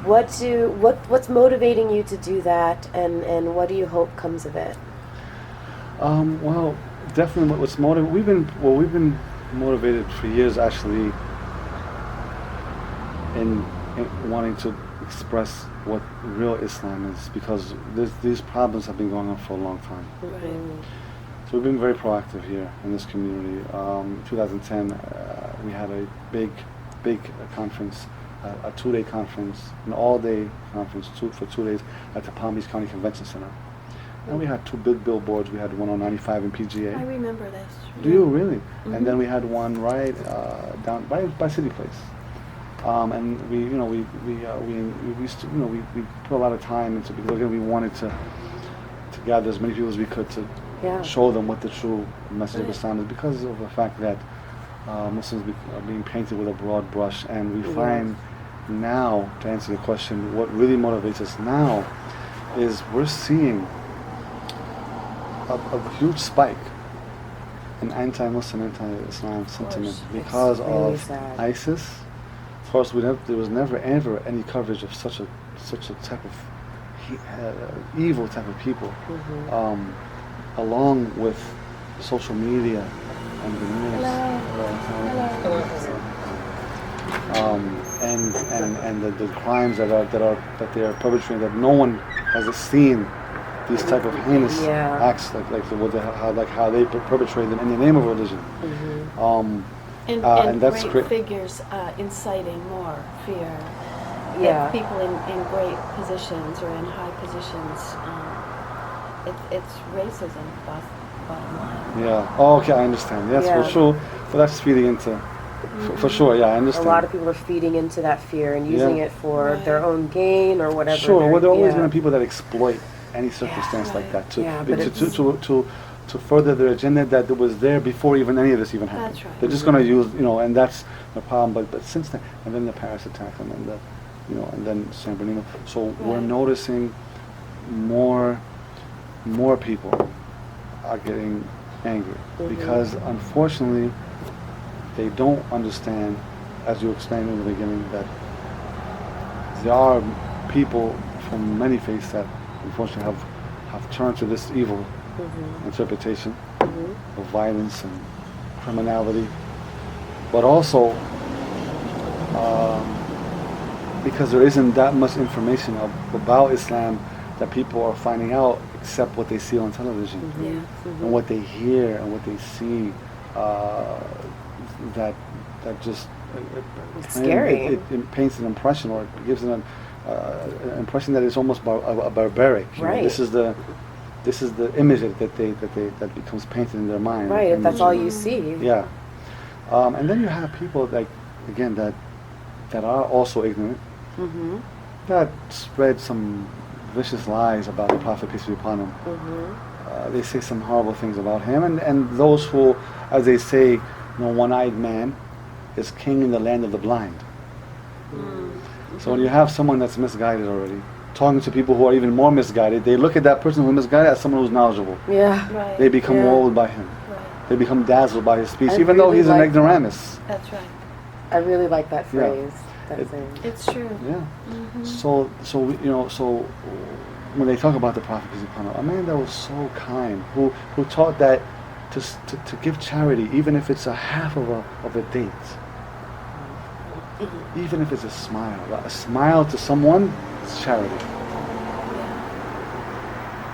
What's motivating you to do that, and what do you hope comes of it? Well, definitely what's motivated. We've been motivated for years, actually, in wanting to express what real Islam is, because these problems have been going on for a long time. So we've been very proactive here in this community. 2010, we had a big conference, a 2-day conference, an all-day conference for 2 days at the Palm Beach County Convention Center. And we had 2 big billboards. We had one on 95 and PGA. I remember this. Do you really? And then we had one right down by City Place. And we put a lot of time into, because we wanted to gather as many people as we could to show them what the true message of Islam is, because of the fact that Muslims are being painted with a broad brush. And we find now, to answer your question, what really motivates us now is we're seeing a huge spike in anti-Muslim, anti-Islam sentiment because really of sad. ISIS. Of course, there was never ever any coverage of such a type of evil type of people, along with social media and the news. And the crimes that they are perpetrating, that no one has seen these type of heinous acts how they perpetrate them in the name of religion. And that's great figures inciting more fear. Yeah. People in great positions or in high positions, it's racism, bottom line. Yeah. Oh, okay, I understand. Yes, for sure. But that's feeding into, for sure. Yeah, I understand. A lot of people are feeding into that fear and using it for their own gain or whatever. Sure. Well, there are always going to be people that exploit any circumstance like that to further their agenda that was there before even any of this even happened. That's right. They're just going to use, and that's the problem. But since then, and then the Paris attack, and then and then San Bernardino. So we're noticing more people are getting angry because unfortunately they don't understand, as you explained in the beginning, that there are people from many faiths that unfortunately have turned to this evil interpretation of violence and criminality, but also because there isn't that much information about Islam that people are finding out except what they see on television and what they hear and what they see that just It's scary. It paints an impression, or it gives an impression that is almost barbaric. You know, Right. this is the image that becomes painted in their mind. Right, if And that's all you see. Yeah. And then you have people that are also ignorant, Mm-hmm. that spread some vicious lies about the Prophet, peace be upon him. Mm-hmm. They say some horrible things about him, and those who, as they say, one-eyed man is king in the land of the blind. So when you have someone that's misguided already, talking to people who are even more misguided, they look at that person who's misguided as someone who's knowledgeable. Yeah. Right. They become Yeah. wowed by him. Right. They become dazzled by his speech, I even though really he's an like ignoramus. That's right. I really like that Yeah. phrase. That It- saying. It's true. Yeah. Mm-hmm. So when they talk about the Prophet, peace be upon him, a man that was so kind, who taught that to give charity, even if it's a half of a date, even if it's a smile to someone, it's charity.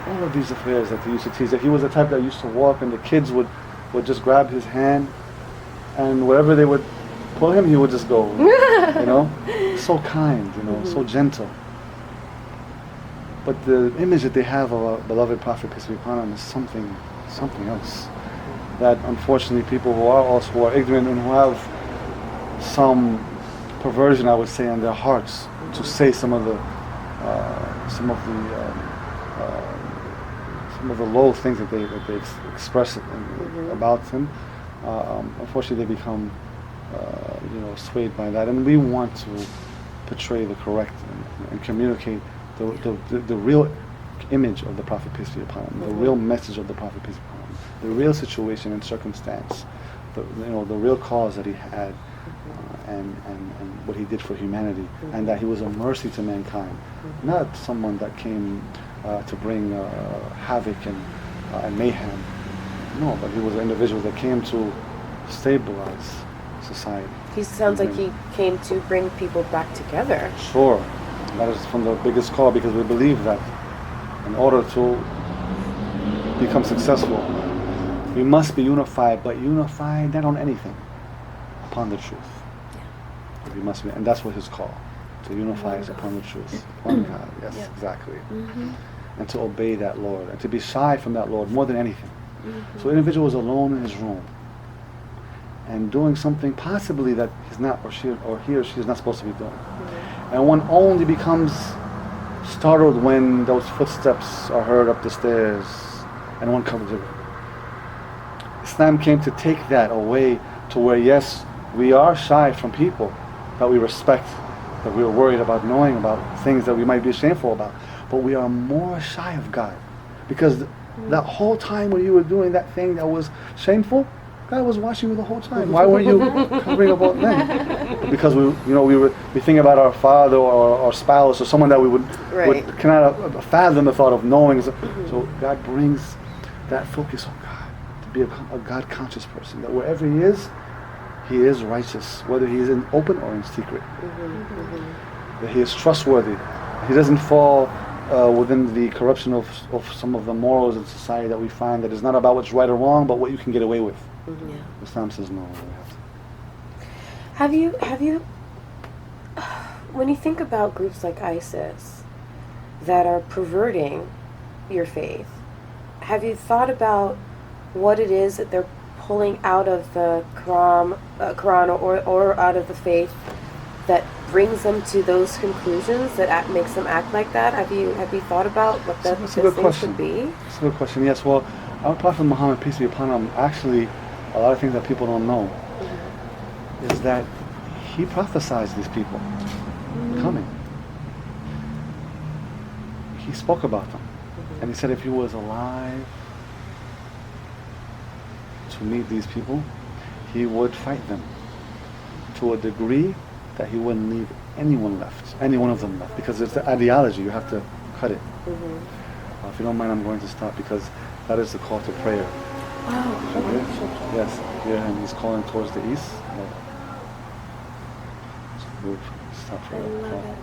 All of these affairs that they used to tease, that he was the type that used to walk and the kids would just grab his hand, and wherever they would pull him, he would just go. So kind, so gentle. But the image that they have of our beloved Prophet, peace be upon him, is something else. That unfortunately people who are ignorant and who have some perversion, I would say, in their hearts to say some of the low things that they express about him. Unfortunately, they become swayed by that, and we want to portray the correct and communicate the real image of the Prophet, peace be upon him, the real message of the Prophet, peace be upon him, the real situation and circumstance, the real cause that he had, and what he did for humanity, and that he was a mercy to mankind, not someone that came to bring havoc and mayhem. No, but he was an individual that came to stabilize society. He sounds like he came to bring people back together. Sure, that is from the biggest call, because we believe that in order to become successful, we must be unified, but unified not on anything, upon the truth. We must be, and that's what his call, to unify us upon the truth. One God, yes, Yeah. exactly. Mm-hmm. And to obey that Lord, and to be shy from that Lord more than anything. Mm-hmm. So an individual is alone in his room, and doing something possibly that he's not, or he or she is not supposed to be doing. And one only becomes startled when those footsteps are heard up the stairs, and one covers it. Islam came to take that away to where, yes, we are shy from people that we respect, that we are worried about knowing about things that we might be shameful about, but we are more shy of God, because that whole time when you were doing that thing that was shameful, God was watching you the whole time. Why weren't you covering up all then? Because we think about our father or our spouse or someone that we cannot fathom the thought of knowing. So God brings that focus on God, to be a God-conscious person, that wherever he is righteous, whether he is in open or in secret. That he is trustworthy. He doesn't fall within the corruption of some of the morals in society that we find, that is not about what's right or wrong, but what you can get away with. Yeah. Islam says no. Have you, when you think about groups like ISIS that are perverting your faith, have you thought about what it is that they're pulling out of the Quran or out of the faith that brings them to those conclusions, that makes them act like that? Have you thought about what those things could be? That's a good question. Yes. Well, our Prophet Muhammad, peace be upon him, actually, a lot of things that people don't know is that he prophesied these people coming. He spoke about them, and he said if he was alive to meet these people, he would fight them to a degree that he wouldn't leave any one of them left, because it's the ideology. You have to cut it. If you don't mind, I'm going to stop, because that is the call to prayer. Yes, hear him. He's calling towards the east. So we'll stop for I that love call. it.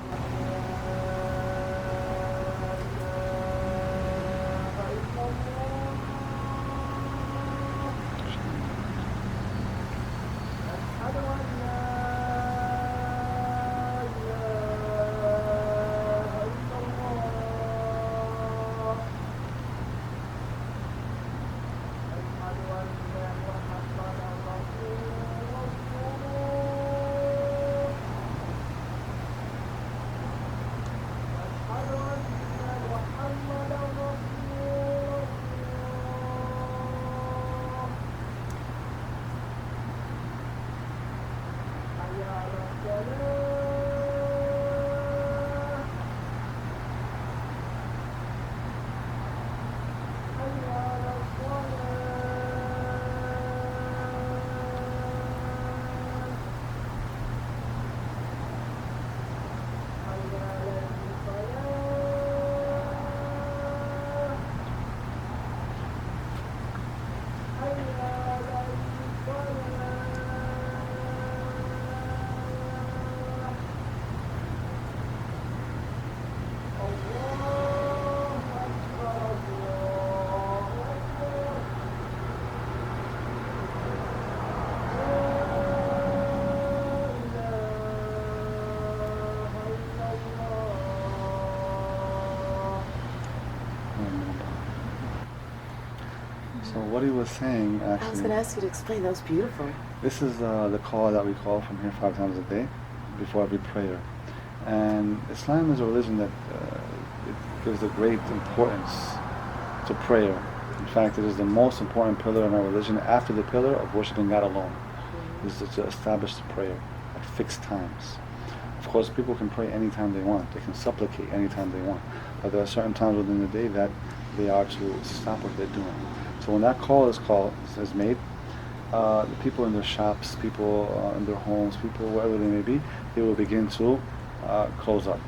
So what he was saying I was actually, going to ask you to explain. That was beautiful. this is the call that we call from here 5 times a day before every prayer. And Islam is a religion that it gives a great importance to prayer. In fact, it is the most important pillar in our religion after the pillar of worshiping God alone. Is to establish the prayer at fixed times. Of course, people can pray anytime they want. They can supplicate anytime they want. But there are certain times within the day that they are to stop what they're doing. So when that call is made, the people in their shops, people in their homes, people wherever they may be, they will begin to close up,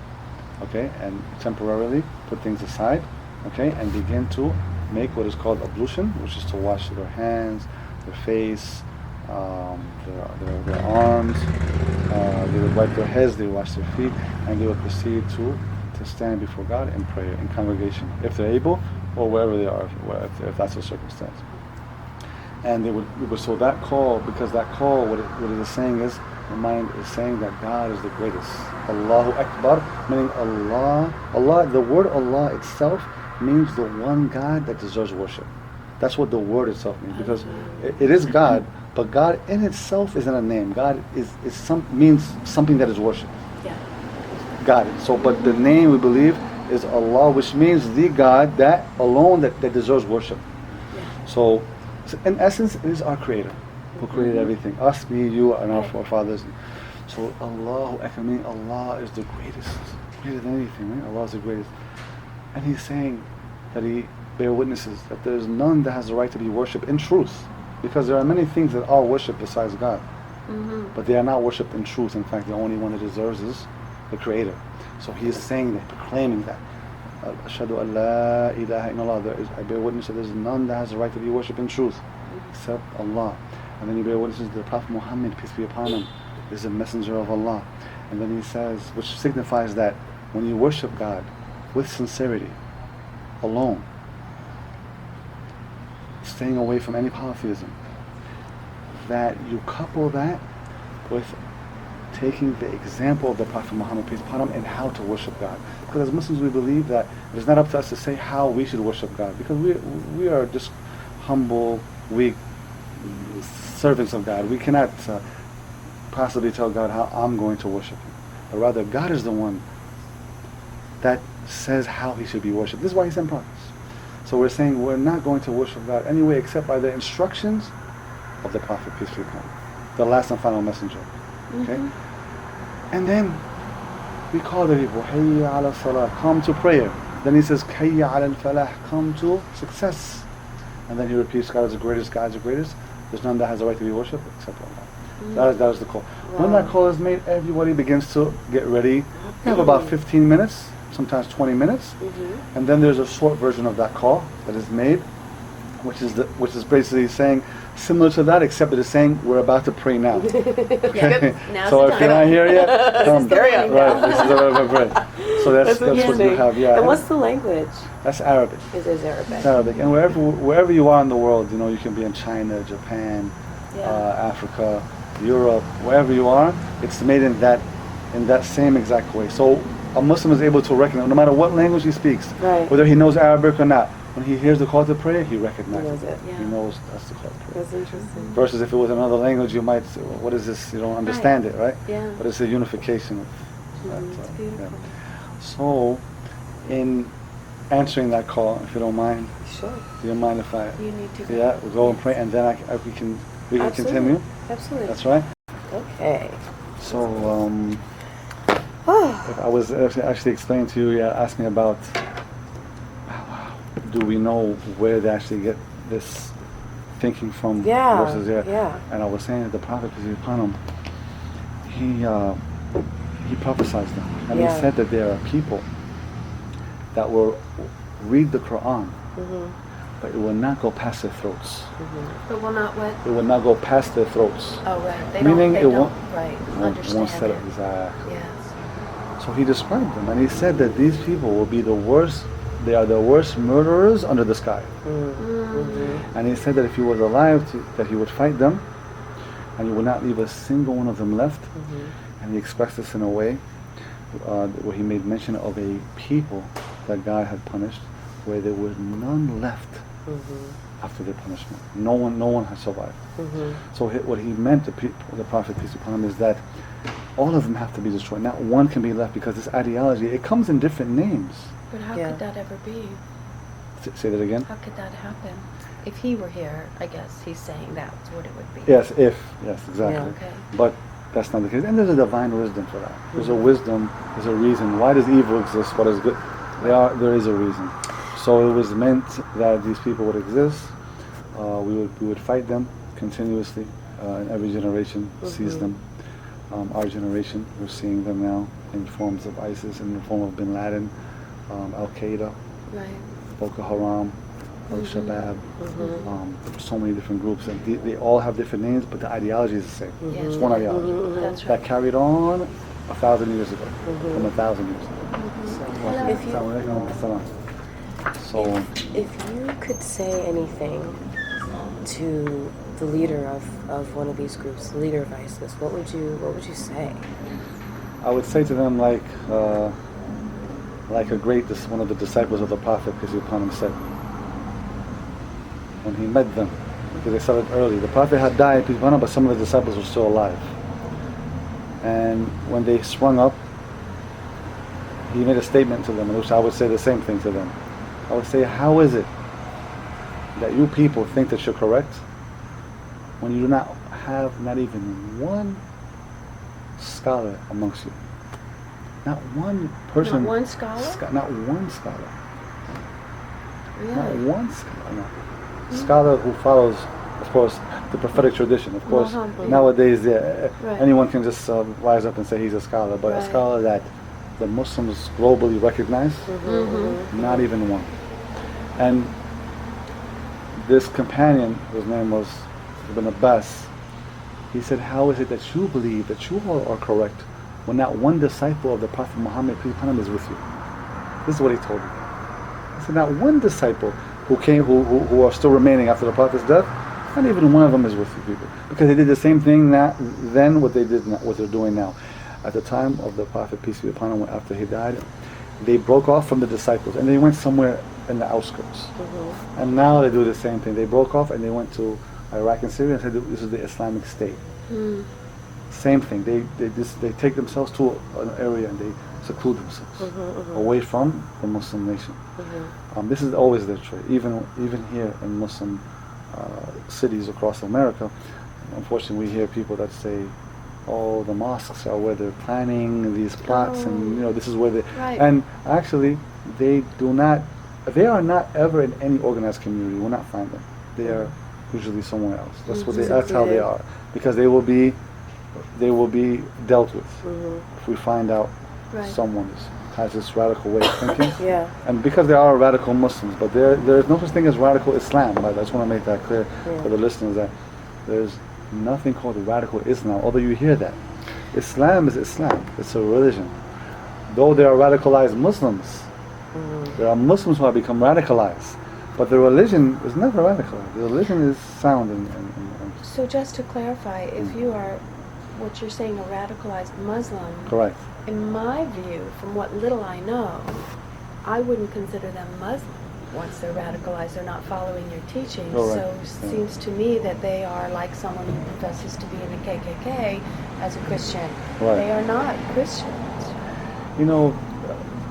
okay, and temporarily put things aside, okay, and begin to make what is called ablution, which is to wash their hands, their face, their arms. They would wipe their heads, they would wash their feet, and they would proceed to stand before God in prayer, in congregation, if they're able, or wherever they are, if that's the circumstance. And they would, so that call, because that call, what it is saying is, the mind is saying that God is the greatest. Allahu Akbar, meaning Allah, the word Allah itself means the one God that deserves worship. That's what the word itself means, because it is God, but God in itself isn't a name. God means something that is worshipped. Yeah. Got it. So, but the name we believe is Allah, which means the God that alone that deserves worship. Yeah. So, in essence, it is our Creator who created everything. Us, me, you, and our forefathers. So, Allahu Akbar, meaning Allah is the greatest, greater than anything. Right? Allah is the greatest, and He's saying that He bear witnesses that there is none that has the right to be worshipped in truth, because there are many things that are worshipped besides God, but they are not worshipped in truth. In fact, the only one that deserves is the Creator. So He is saying that, proclaiming that. Ashhadu an la ilaha illallah. I bear witness that there is none that has the right to be worshipped in truth except Allah. And then He bear witness that the Prophet Muhammad, peace be upon him, is a messenger of Allah. And then He says, which signifies that when you worship God with sincerity, alone, staying away from any polytheism, that you couple that with taking the example of the Prophet Muhammad, peace upon him, and how to worship God. Because as Muslims we believe that it is not up to us to say how we should worship God, because we are just humble, weak servants of God. We cannot possibly tell God how I'm going to worship Him. But rather, God is the one that says how He should be worshipped. This is why He sent prophets. So we're saying we're not going to worship God anyway except by the instructions of the Prophet, peace be upon him, the last and final messenger. Okay? And then we call the people, Hayya ala salah, come to prayer. Then He says, Hayya ala falah, come to success. And then He repeats, God is the greatest, God is the greatest. There's none that has the right to be worshipped except Allah. That is the call. Wow. When that call is made, everybody begins to get ready. We have about 15 minutes, sometimes 20 minutes. And then there's a short version of that call that is made, which is basically saying, similar to that, except it is saying, we're about to pray now. Okay? So if you're not here yet, come. Right, this is the prayer. So that's what you have. Yeah. And what's the language? That's Arabic. It is Arabic. It's Arabic. And wherever you are in the world, you can be in China, Japan, Africa, Europe, wherever you are, it's made in that same exact way. So a Muslim is able to recognize, no matter what language he speaks, whether he knows Arabic or not, when he hears the call to prayer, he recognizes it. He knows that's the call to prayer. That's interesting. Versus if it was another language, you might say, well, what is this? You don't understand it, right? Yeah. But it's a unification of that. It's beautiful. So, in answering that call, if you don't mind, sure. Do you mind if I? You need to go. Yeah, we'll go and pray, and then we can continue. Absolutely. That's right. Okay. So, if I was actually explaining to you, asked me about. Do we know where they actually get this thinking from? Versus there? Yeah. And I was saying that the Prophet, peace be upon him, he prophesied them, and he said that there are people that will read the Quran, but it will not go past their throats. But will not what? It will not go past their throats. Oh, right. They Meaning don't, it won't understand set it. up exactly. Yes. So he described them, and he said that these people will be the worst. They are the worst murderers under the sky. And he said that if he was alive, that he would fight them, and he would not leave a single one of them left. And he expressed this in a way where he made mention of a people that God had punished, where there was none left after their punishment. No one has survived. So what he meant, the Prophet, peace be upon him, is that all of them have to be destroyed. Not one can be left, because this ideology, it comes in different names. But how Yeah. could that ever be? Say that again? How could that happen? If he were here, I guess he's saying that's what it would be. Yes, exactly. Yeah. Okay. But that's not the case. And there's a divine wisdom for that. There's a wisdom, there's a reason. Why does evil exist? What is good? There is a reason. So it was meant that these people would exist. We would fight them continuously. And every generation sees them. Our generation, we're seeing them now in forms of ISIS, in the form of Bin Laden, Al Qaeda, Right. Boko Haram, Al Shabaab. So many different groups, and they all have different names, but the ideology is the same. Yeah. It's one ideology That's that right. carried on 1,000 years ago, from 1,000 years ago. If you- So, If you could say anything to the leader of one of these groups, the leader of ISIS, what would you say? I would say to them like one of the disciples of the Prophet, peace be upon him, said when he met them, because they said it early. The Prophet had died, peace be upon him, but some of the disciples were still alive. And when they sprung up, he made a statement to them, in which I would say the same thing to them. I would say, how is it that you people think that you're correct when you do not have not even one scholar amongst you? Not one person. Not one scholar? Not one scholar. Really? Not one scholar. No. Scholar who follows, of course, the prophetic tradition. Of course, Muhammad. nowadays Right. anyone can just rise up and say he's a scholar, but a Right. scholar that the Muslims globally recognize, not even one. And this companion, whose name was Ibn Abbas, he said, how is it that you believe that you all are correct when not one disciple of the Prophet Muhammad, peace be upon him, is with you? This is what he told me. He said, not one disciple who are still remaining after the Prophet's death, not even one of them is with you people. Because they did the same thing then what they're doing now. At the time of the Prophet, peace be upon him, after he died, they broke off from the disciples and they went somewhere in the outskirts. And now they do the same thing. They broke off and they went to Iraq and Syria and said, this is the Islamic State. Same thing. They take themselves to an area and they seclude themselves away from the Muslim nation. This is always their trait. Even here in Muslim cities across America, unfortunately we hear people that say, oh, the mosques are where they're planning these plots, and this is where they. Right. And actually, they are not ever in any organized community. You will not find them. They are usually somewhere else. That's how they are, because they will be dealt with if we find out Right. someone has this radical way of thinking. Yeah. And because they are radical Muslims, but there is no such thing as radical Islam. I just want to make that clear for the listeners that there's nothing called radical Islam, although you hear that. Islam is Islam. It's a religion. Though there are radicalized Muslims, there are Muslims who have become radicalized, but the religion is never radicalized. The religion is sound and So just to clarify, if you are what you're saying, a radicalized Muslim, correct. in my view, from what little I know, I wouldn't consider them Muslim. Once they're radicalized, they're not following your teachings. Oh, right. So it seems to me that they are like someone who professes to be in the KKK as a Christian. Right. They are not Christians.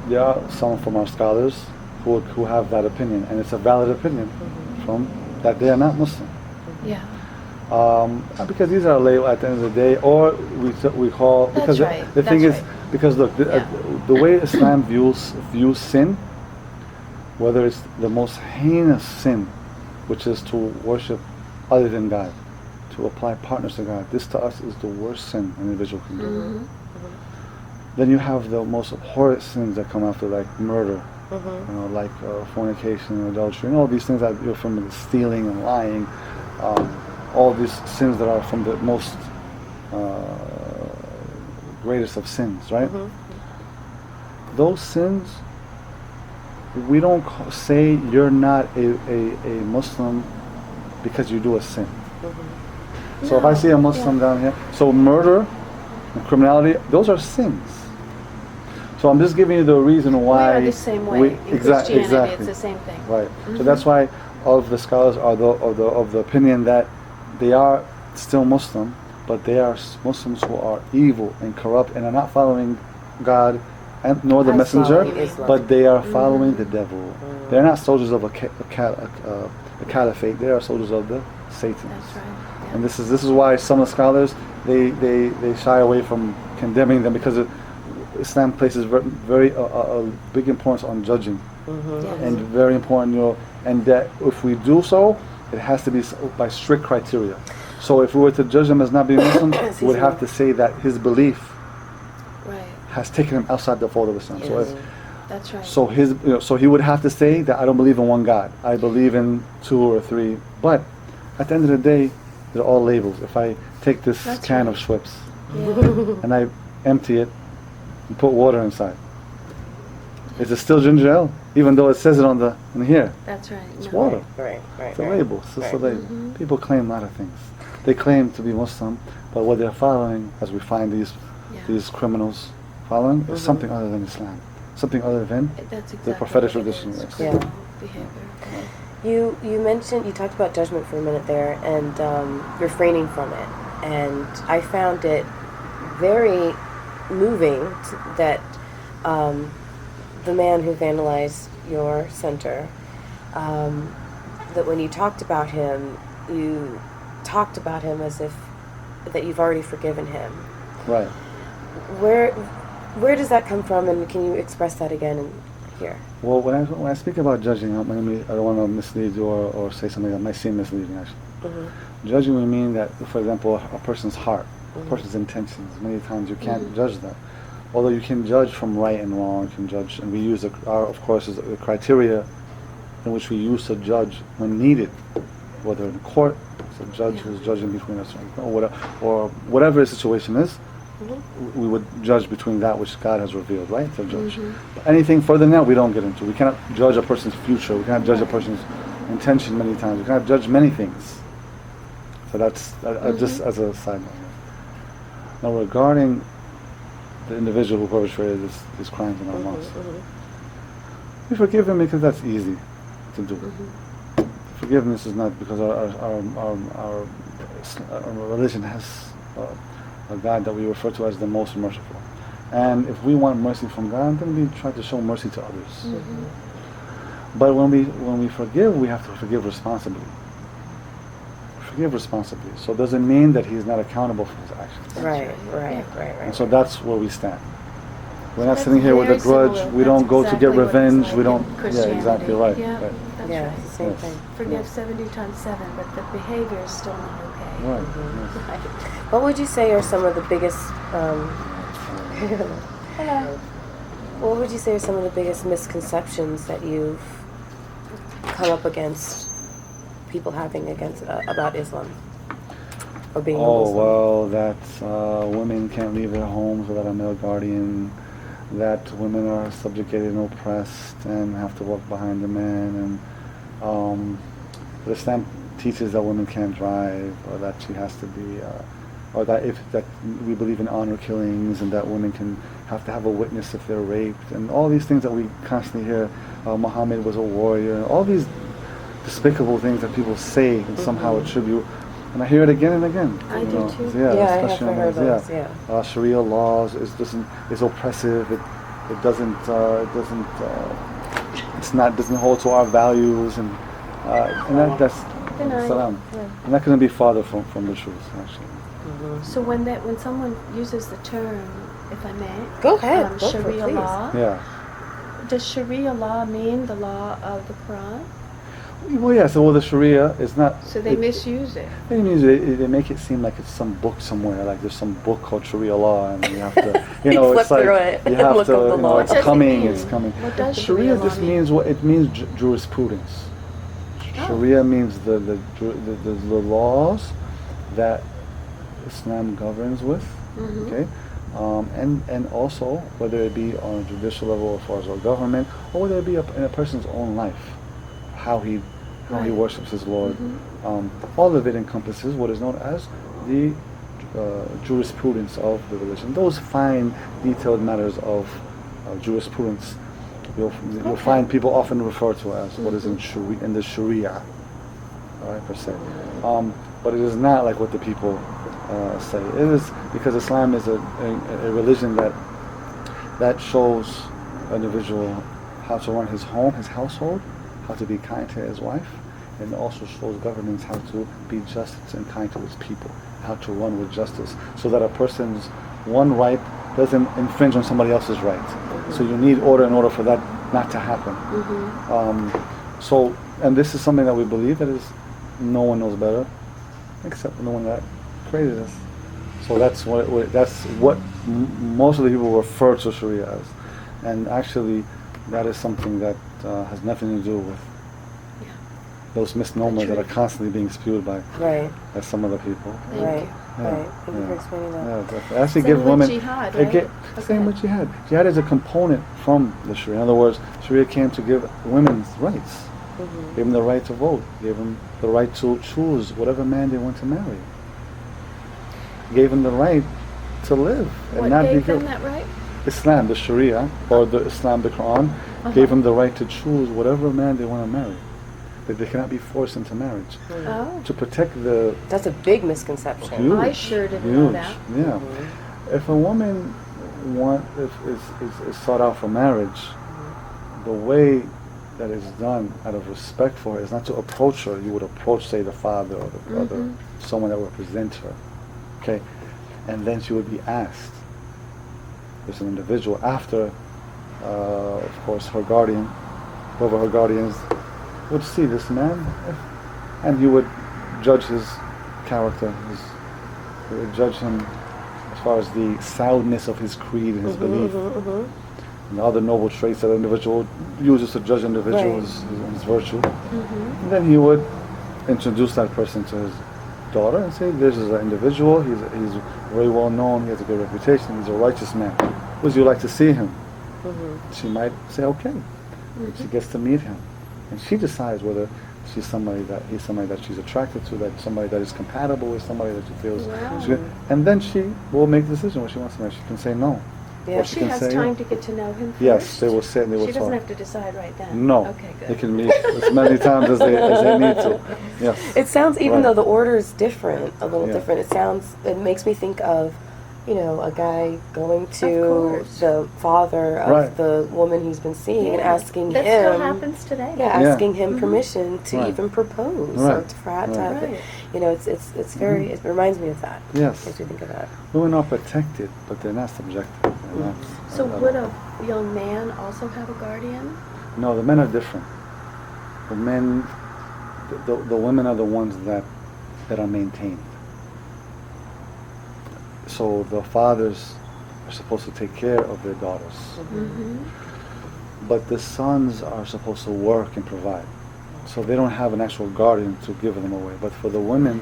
There are some from our scholars who have that opinion, and it's a valid opinion from that they are not Muslim. Yeah. Because these are labeled at the end of the day, or we call, because That's right. the thing That's is, right. because look, the way Islam views sin, whether it's the most heinous sin, which is to worship other than God, to apply partners to God, this to us is the worst sin an individual can do. Then you have the most abhorrent sins that come after, like murder, like fornication and adultery, and all these things that you're from, stealing and lying, all these sins that are from the most greatest of sins, right? Those sins, we don't say you're not a Muslim because you do a sin. So if I see a Muslim down here, so murder and criminality, those are sins. So I'm just giving you the reason why we are the same way. In Christianity, exactly. it's the same thing. Right. So that's why of the scholars are of the opinion that they are still Muslim, but they are Muslims who are evil and corrupt and are not following God and nor the messenger, but they are following the devil. They're not soldiers of a caliphate. They are soldiers of the Satan. That's right. Yeah. And this is why some of the scholars they shy away from condemning them, because Islam places very big importance on judging, Yes. and very important, and that if we do so, it has to be by strict criteria. So if we were to judge him as not being Muslim, we would have to say that his belief Right. has taken him outside the fold of Islam. So Yes. That's right. so so he would have to say that I don't believe in one God. I believe in 2 or 3. But at the end of the day, they're all labels. If I take this That's can right. of Schweppes Yeah. and I empty it and put water inside, is it still ginger ale? Even though it says it in here, That's right. it's No. water. Right. It's a label. It's just a label. People claim a lot of things. They claim to be Muslim, but what they're following, as we find Yeah. these criminals following, is something other than Islam, something other than That's exactly the prophetic what it tradition. is. Yes. Yeah. Behavior. You mentioned, you talked about judgment for a minute there, and refraining from it. And I found it very moving that the man who vandalized your center, that when you talked about him, you talked about him as if that you've already forgiven him. Right. Where does that come from, and can you express that again here? Well, when I speak about judging, I don't want to mislead you or say something that might seem misleading, actually. Judging would mean that, for example, a person's heart, a person's intentions. Many times you can't judge that. Although you can judge from right and wrong, you can judge, and we use, of course, the criteria in which we use to judge when needed, whether in court, it's a judge who's judging between us, or whatever the situation is. We would judge between that which God has revealed, right? To judge. But anything further than that, we don't get into. We cannot judge a person's future. We cannot judge a person's intention many times. We cannot judge many things. So that's just as a side note. Now, regarding the individual who perpetrated these crimes in our mosque, we forgive him because that's easy to do. Forgiveness is not because our religion has a God that we refer to as the most merciful. And if we want mercy from God, then we try to show mercy to others. But when we forgive, we have to forgive responsibly. Forgive responsibly. So it doesn't mean that he's not accountable for his actions. Right. And so that's where we stand. We're not That's sitting here with a very grudge. similar. We don't That's go to get exactly what it's revenge. like We in don't. Yeah, Christianity. exactly right. Yeah, Right. that's Yeah, right. it's the same Yes. thing. Forgive 70 times 7, but the behavior is still not okay. Right. What would you say are some of the biggest? What would you say are some of the biggest misconceptions that you've come up against people having about Islam or being a Oh, Muslim? well, that women can't leave their homes without a male guardian, that women are subjugated and oppressed and have to walk behind the man, and Islam teaches that women can't drive, or that she has to be, or that we believe in honor killings, and that women have to have a witness if they're raped, and all these things that we constantly hear. Muhammad was a warrior, all these despicable things that people say and somehow attribute. And I hear it again and again. I do too. Yeah, I have especially on heard those, those. Yeah. Sharia laws is oppressive. It doesn't doesn't hold to our values, and that's Denied. salam. Yeah. And that couldn't be farther from the truth, actually. So when someone uses the term, if I may, Go ahead. Go for it, Sharia please. law, Yeah. does Sharia law mean the law of the Quran? Well, yeah. So the Sharia is not. So they misuse it. It means they make it seem like it's some book somewhere, like there's some book called Sharia law, and you have to, Flip it's like through it you and have look to, up the law. it's What does it coming, mean? it's coming. What does Sharia Sharia just law means it means jurisprudence. Sharia means the laws that Islam governs with, okay, and also whether it be on a judicial level as far as our government, or whether it be in a person's own life, how he worships his Lord. All of it encompasses what is known as the jurisprudence of the religion. Those fine, detailed matters of jurisprudence, you'll find people often refer to as what is in the Sharia. all right, per se. But it is not like what the people say. It is because Islam is a religion that shows an individual how to run his home, his household, how to be kind to his wife, and also shows governments how to be just and kind to his people, how to run with justice, so that a person's one right doesn't infringe on somebody else's right. So you need order in order for that not to happen. And this is something that we believe that is no one knows better except the one that created us. So that's what most of the people refer to Sharia as, and actually that is something that has nothing to do with those misnomers that are constantly being spewed by some other people. Right. Thank you for explaining that. Yeah, actually give women jihad, right? Same with jihad. Jihad is a component from the Sharia. In other words, Sharia came to give women's rights. Gave them the right to vote. Gave them the right to choose whatever man they want to marry. Gave them the right to live and What not be gave killed. them that right? Islam, the Sharia, or the Islam, the Quran, gave them the right to choose whatever man they want to marry. That they cannot be forced into marriage. Oh. To protect the... That's a big misconception. Huge, I sure didn't know that. Yeah. If a woman is sought out for marriage, the way that is done out of respect for her is not to approach her. You would approach, say, the father or the brother, someone that represents her. Okay? And then she would be asked. There's an individual after, of course, her guardian, whoever her guardian is, would see this man, and he would judge his character. He would judge him as far as the soundness of his creed and his belief, and the other noble traits that an individual uses to judge an individual, his virtue. And then he would introduce that person to his daughter and say, "This is an individual. He's very well known. He has a good reputation. He's a righteous man. Would you like to see him?" She might say, "Okay." She gets to meet him. And she decides whether he's somebody that she's attracted to, that somebody that is compatible with, somebody that she feels she's good. And then she will make the decision what she wants to make. She can say no. Yeah. Or She can has say time to get to know him first? yes, they will sit and they will She talk. doesn't have to decide right then? No. Okay, good. They can meet as many times as they need to. Yes. It sounds, even Right. though the order is different, a little Yeah. different, it makes me think of, a guy going to course. the father of Right. the woman he's been seeing and asking That him. still happens today. Asking him permission to Right. even propose, Right. or for her to have Right. it's very, it reminds me of that. Yes. Makes me think of that. Women are protected, but they're not subjected. They're not, So would a young man also have a guardian? No, the men are different. The men, the women are the ones that are maintained. So the fathers are supposed to take care of their daughters. But the sons are supposed to work and provide. So they don't have an actual guardian to give them away. But for the women,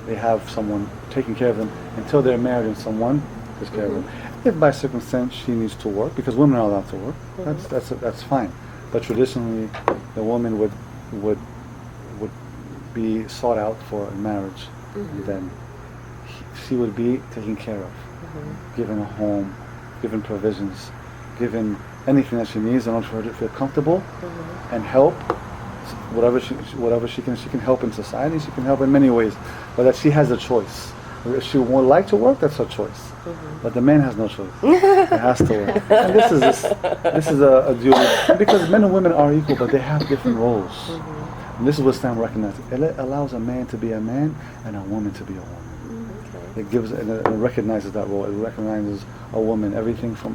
they have someone taking care of them until they're married and someone takes care of them. If by circumstance she needs to work, because women are allowed to work, that's fine. But traditionally, the woman would be sought out for a marriage, and then she would be taken care of, given a home, given provisions, given anything that she needs in order for her to feel comfortable and help. Whatever she can help in society, she can help in many ways, but that she has a choice. If she would like to work, that's her choice. But the man has no choice. He has to work. And this is a duty, because men and women are equal, but they have different roles. And this is what Islam recognizes. It allows a man to be a man and a woman to be a woman. It gives and it recognizes that role. It recognizes a woman, everything from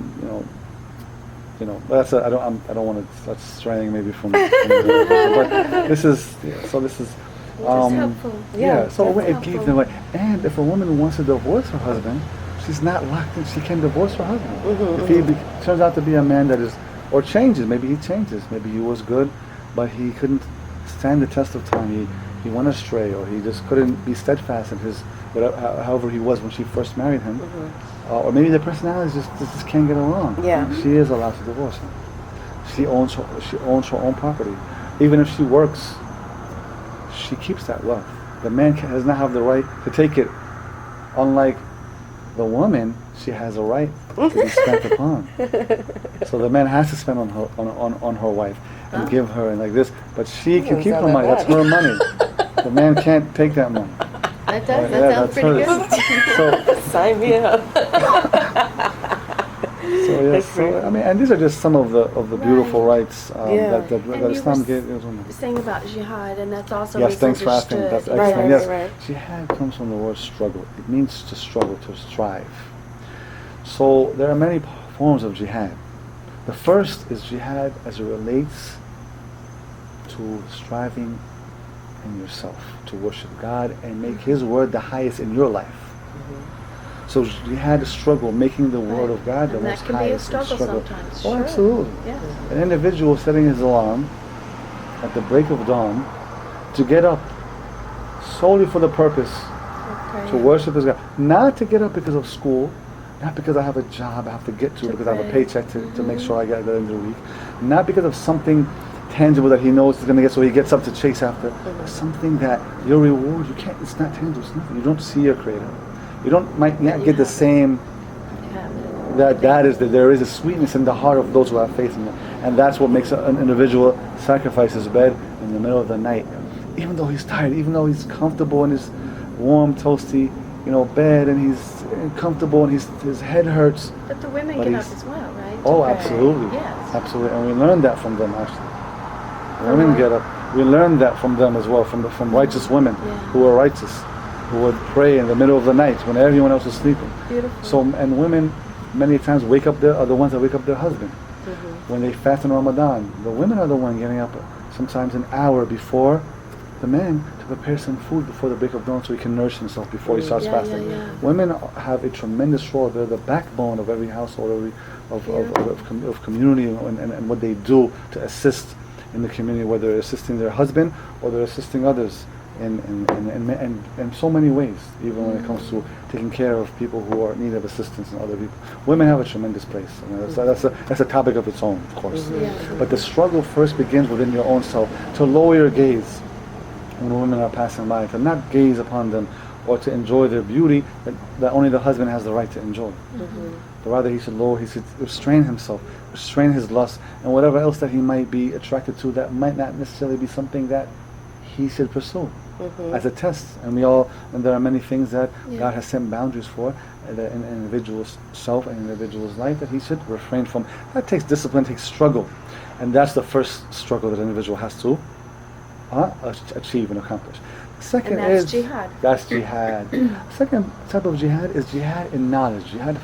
But I don't want to. That's straying maybe from. But this is Which is helpful. Yeah. So that's it gave them and if a woman wants to divorce her husband, she's not locked in. She can divorce her husband. If he turns out to be a man that is, or changes, maybe he changes. Maybe he was good, but he couldn't stand the test of time. He went astray, or he just couldn't be steadfast in his however he was when she first married him. Or maybe the personalities just can't get along. Yeah. She is allowed to divorce him. She owns her own property. Even if she works, she keeps that wealth. The man does not have the right to take it. Unlike the woman, she has a right to be spent upon. So the man has to spend on her wife and give her and like this. But she can keep her money. That's her money. The man can't take that money. That does. Yeah, That sounds pretty hers. good. Sign me up. So yes, so I mean, and these are just some of the beautiful rights Yeah. that And Islam you gave. were saying about jihad, and that's also Yes, thanks for asking. misunderstood. That's excellent. Yes, right. jihad comes from the word struggle. It means to struggle, to strive. So there are many forms of jihad. The first is jihad as it relates to striving in yourself to worship God and make His word the highest in your life. So jihad is struggle, making the word of God the And most that can be a highest. in struggle sometimes. Oh, Sure. absolutely. Yeah. An individual setting his alarm at the break of dawn to get up solely for the purpose Okay. to worship His God. Not to get up because of school, not because I have a job I have to get to, To because I have a pray. paycheck to make sure I get it at the end of the week. Not because of something tangible that he knows he's going to get, so he gets up to chase after. But something that your reward, you can't, it's not tangible, it's nothing. You don't see your Creator. You might not get the same, Yeah. there is a sweetness in the heart of those who have faith in Him. And that's what makes an individual sacrifice his bed in the middle of the night. Even though he's tired, even though he's comfortable in his warm, toasty, bed, and he's comfortable and his head hurts. But the women But get up he's- as well, right? Oh, To pray. absolutely. Yes. Absolutely. And we learned that from them, actually. Women get up. We learned that from them as well, from righteous women who were righteous, who would pray in the middle of the night when everyone else was sleeping. Beautiful. So, and women many times are the ones that wake up their husband. When they fast in Ramadan, the women are the one getting up sometimes an hour before the man to prepare some food before the break of dawn so he can nourish himself before he starts fasting. Women have a tremendous role. They're the backbone of every household, of community, and what they do to assist in the community, whether they're assisting their husband or they're assisting others in so many ways, even when it comes to taking care of people who are in need of assistance and other people. Women have a tremendous place. That's a topic of its own, of course. But the struggle first begins within your own self, to lower your gaze when women are passing by, to not gaze upon them or to enjoy their beauty that only the husband has the right to enjoy. But rather he should restrain himself, restrain his lust, and whatever else that he might be attracted to that might not necessarily be something that he should pursue as a test. And there are many things that God has set boundaries for in an individual's self and individual's life that he should refrain from. That takes discipline, takes struggle, and that's the first struggle that an individual has to achieve and accomplish. Second And that's is jihad. That's jihad. Second type of jihad is jihad in knowledge, jihad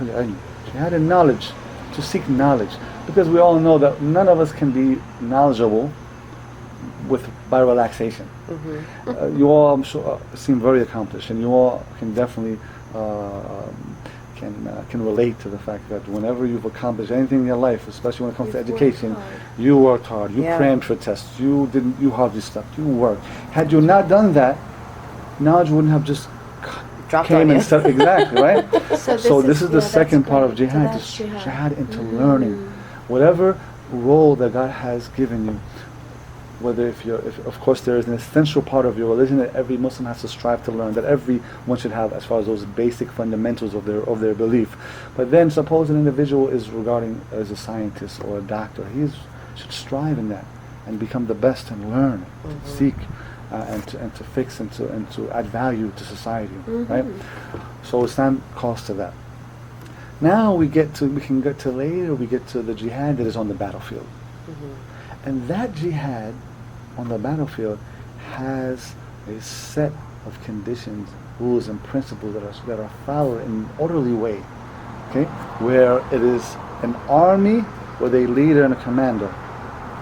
in knowledge, to seek knowledge, because we all know that none of us can be knowledgeable by relaxation. You all, I'm sure, seem very accomplished, and you all can definitely can relate to the fact that whenever you've accomplished anything in your life, especially when it comes to education, you worked hard, you crammed for tests, you hardly slept, you worked. Had you not done that, knowledge wouldn't have just came and said exactly, right? So this is the second part of jihad, just jihad into learning. Whatever role that God has given you, whether if of course there is an essential part of your religion that every Muslim has to strive to learn, that everyone should have as far as those basic fundamentals of their belief. But then suppose an individual is regarding as a scientist or a doctor, should strive in that and become the best and learn, seek and to fix and to add value to society, right? So Islam calls to that. Now we get to the jihad that is on the battlefield. And that jihad on the battlefield has a set of conditions, rules, and principles that are followed in an orderly way. Okay, where it is an army with a leader and a commander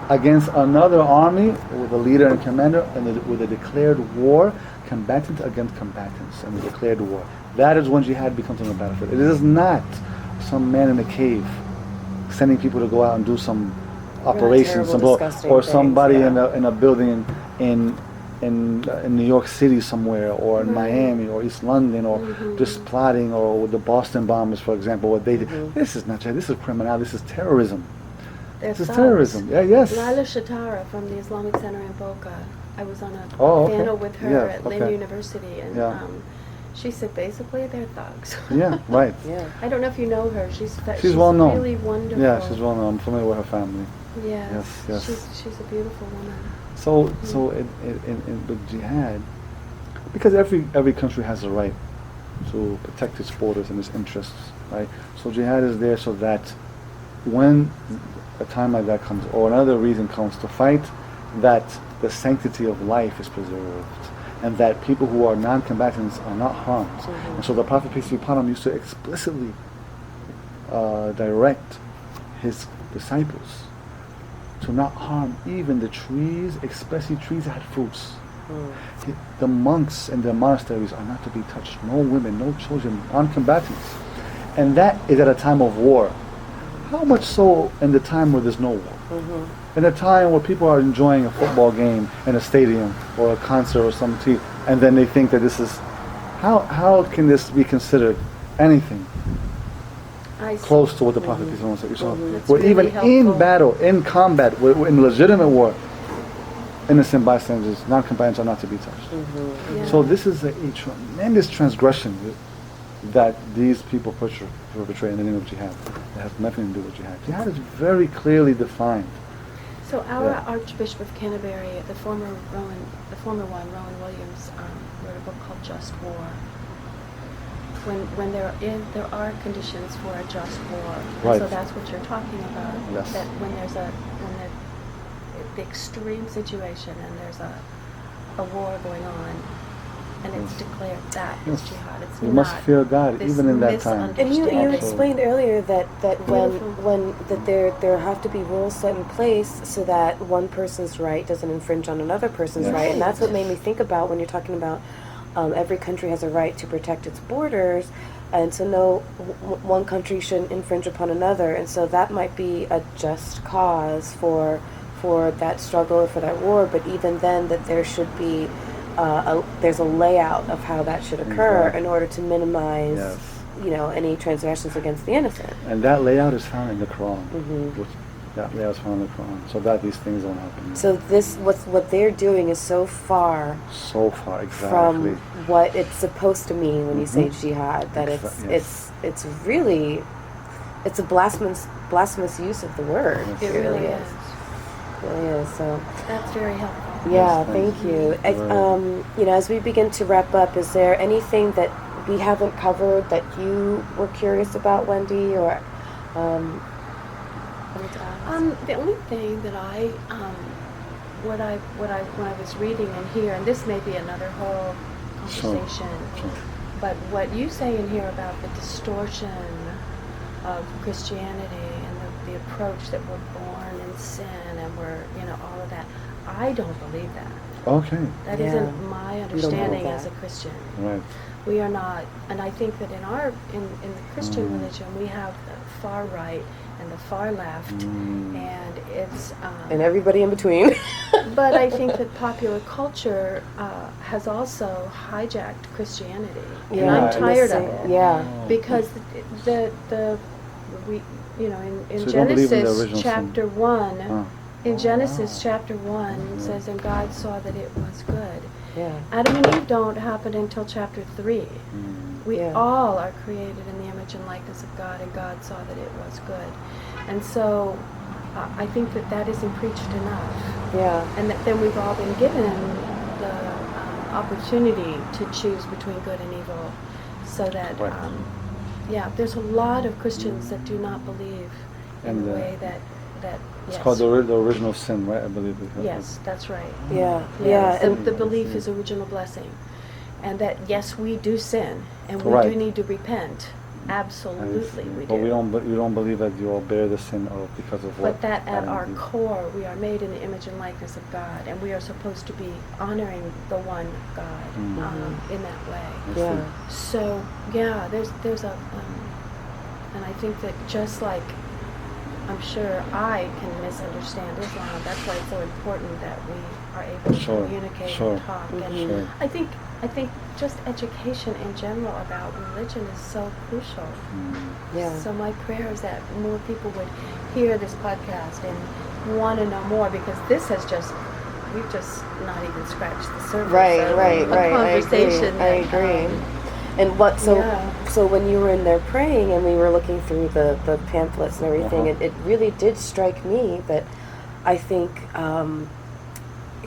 against another army with a leader and commander, and with a declared war, combatant against combatants, and a declared war. That is when jihad becomes on the battlefield. It is not some man in a cave sending people to go out and do some operations, or somebody in a building in New York City somewhere, or in Miami or East London, or just plotting, or with the Boston bombers, for example, what they did. This is not jihad. This is criminality. This is terrorism. This is terrorism. Yes. Laila Shatara from the Islamic Center in Boca. I was on a panel with her at Lynn University, and she said basically they're thugs. Right. I don't know if you know her. She's well known. Really wonderful. Yeah, she's well known. I'm familiar with her family. Yes. Yes. She's a beautiful woman. So with jihad, because every country has a right to protect its borders and its interests, right? So jihad is there so that when a time like that comes, or another reason comes to fight, that the sanctity of life is preserved, and that people who are non-combatants are not harmed. Mm-hmm. And so the Prophet, peace be upon him, used to explicitly direct his disciples to not harm even the trees, especially trees that had fruits. The monks in the monasteries are not to be touched. No women, no children, non-combatants. And that is at a time of war. How much so in the time where there's no war? In a time where people are enjoying a football game in a stadium or a concert or something, and then they think that this is... How can this be considered anything close to what the Prophet peace be upon him said? That's Where really even helpful. in battle, in combat, in legitimate war, innocent bystanders, non-combatants are not to be touched. Yeah. So this is a tremendous transgression that these people perpetrate in the name of jihad. That has nothing to do with jihad. Jihad is very clearly defined. So our Yeah. Archbishop of Canterbury, the former one, Rowan Williams, wrote a book called Just War. When there are conditions for a just war, Right. so that's what you're talking about. Yes. That when there's the extreme situation and there's a war going on, and it's declared that is Yes. jihad. It's We not must fear God this even in that time. And you misunderstanding. explained earlier that Beautiful. when there have to be rules set in place so that one person's right doesn't infringe on another person's Yes. right, and that's what made me think about when you're talking about every country has a right to protect its borders, and so one country shouldn't infringe upon another, and so that might be a just cause for that struggle or for that war. But even then, that there should be there's a layout of how that should occur Exactly. in order to minimize, Yes. any transgressions against the innocent. And that layout is found in the Quran. Mhm. That layout is found in the Quran. So that these things don't happen. So what they're doing is so far So far, exactly. from what it's supposed to mean when you say Mhm. jihad. That Yes. it's really a blasphemous use of the word. Yes. It really is. It really is. So. That's very helpful. Yeah, Yes, thank you. Right. As we begin to wrap up, is there anything that we haven't covered that you were curious about, Wendy, or wanted to ask? The only thing that when I was reading in here, and this may be another whole conversation, Sure. but what you say in here about the distortion of Christianity and the approach that we're born in sin and we're, all of that, I don't believe that. Okay. That Yeah. isn't my believe understanding that. as a Christian. Right. We are not, and I think that in the Christian Mm. religion, we have the far right and the far left, Mm. and it's. And everybody in between. But I think that popular culture has also hijacked Christianity, and Yeah, I'm and tired the of same- it. Yeah. Because we, in So you don't believe in the Genesis original chapter sin? 1. Huh. In Genesis Wow. chapter 1 says, and God saw that it was good. Yeah. Adam and Eve don't happen until chapter 3. Mm. We Yeah. all are created in the image and likeness of God, and God saw that it was good. And so I think that isn't preached enough. Yeah. And that then we've all been given the opportunity to choose between good and evil. So that, Right. there's a lot of Christians that do not believe in And, the way that It's yes. called the original sin, right? I believe. Yes, that's right. Yeah. Yeah, Yeah. the, And the belief is original blessing, and that yes, we do sin, and we Right. do need to repent. Absolutely, we do. But we don't believe that you all bear the sin of because of what. But that at Adam our did. core, we are made in the image and likeness of God, and we are supposed to be honoring the one God in that way. I see. yeah. So there's a, and I think that just like I'm sure I can misunderstand Islam, that's why it's so important that we are able to Sure, communicate sure, and talk. And sure. I think just education in general about religion is so crucial. Yeah. So my prayer is that more people would hear this podcast and want to know more, because this has we've just not even scratched the surface Right. of Right. a Right. conversation. I agree. And what so when you were in there praying and we were looking through the pamphlets and everything, it really did strike me that I think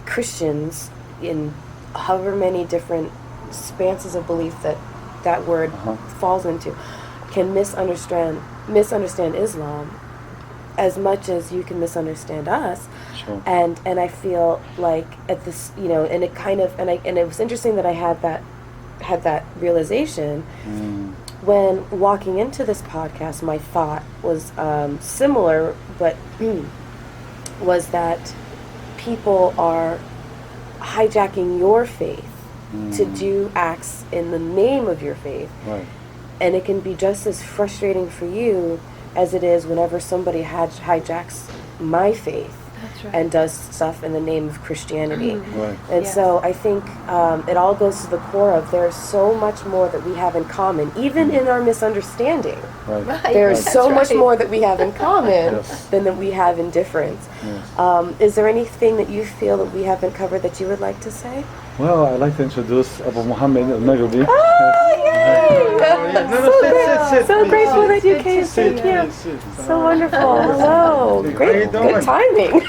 Christians in however many different expanses of belief that that word falls into can misunderstand Islam as much as you can misunderstand us. Sure. And I feel like at this, you know, and it kind of, and it was interesting that I had that realization when walking into this podcast. My thought was similar, but was that people are hijacking your faith to do acts in the name of your faith. Right. And it can be just as frustrating for you as it is whenever somebody hijacks my faith. That's right. And does stuff in the name of Christianity. Right. And Yes. so I think it all goes to the core of there's so much more that we have in common, even in our misunderstanding. Right. Right. There's That's so much right. more that we have in common Yes. than that we have in difference. Yes. Is there anything that you feel that we haven't covered that you would like to say? Well, I'd like to introduce Abu Muhammad al-Naghrabi. Oh, yay! Sit. So grateful that you came. Sit, Thank you. sit. So wonderful. Hello. Great. Good timing.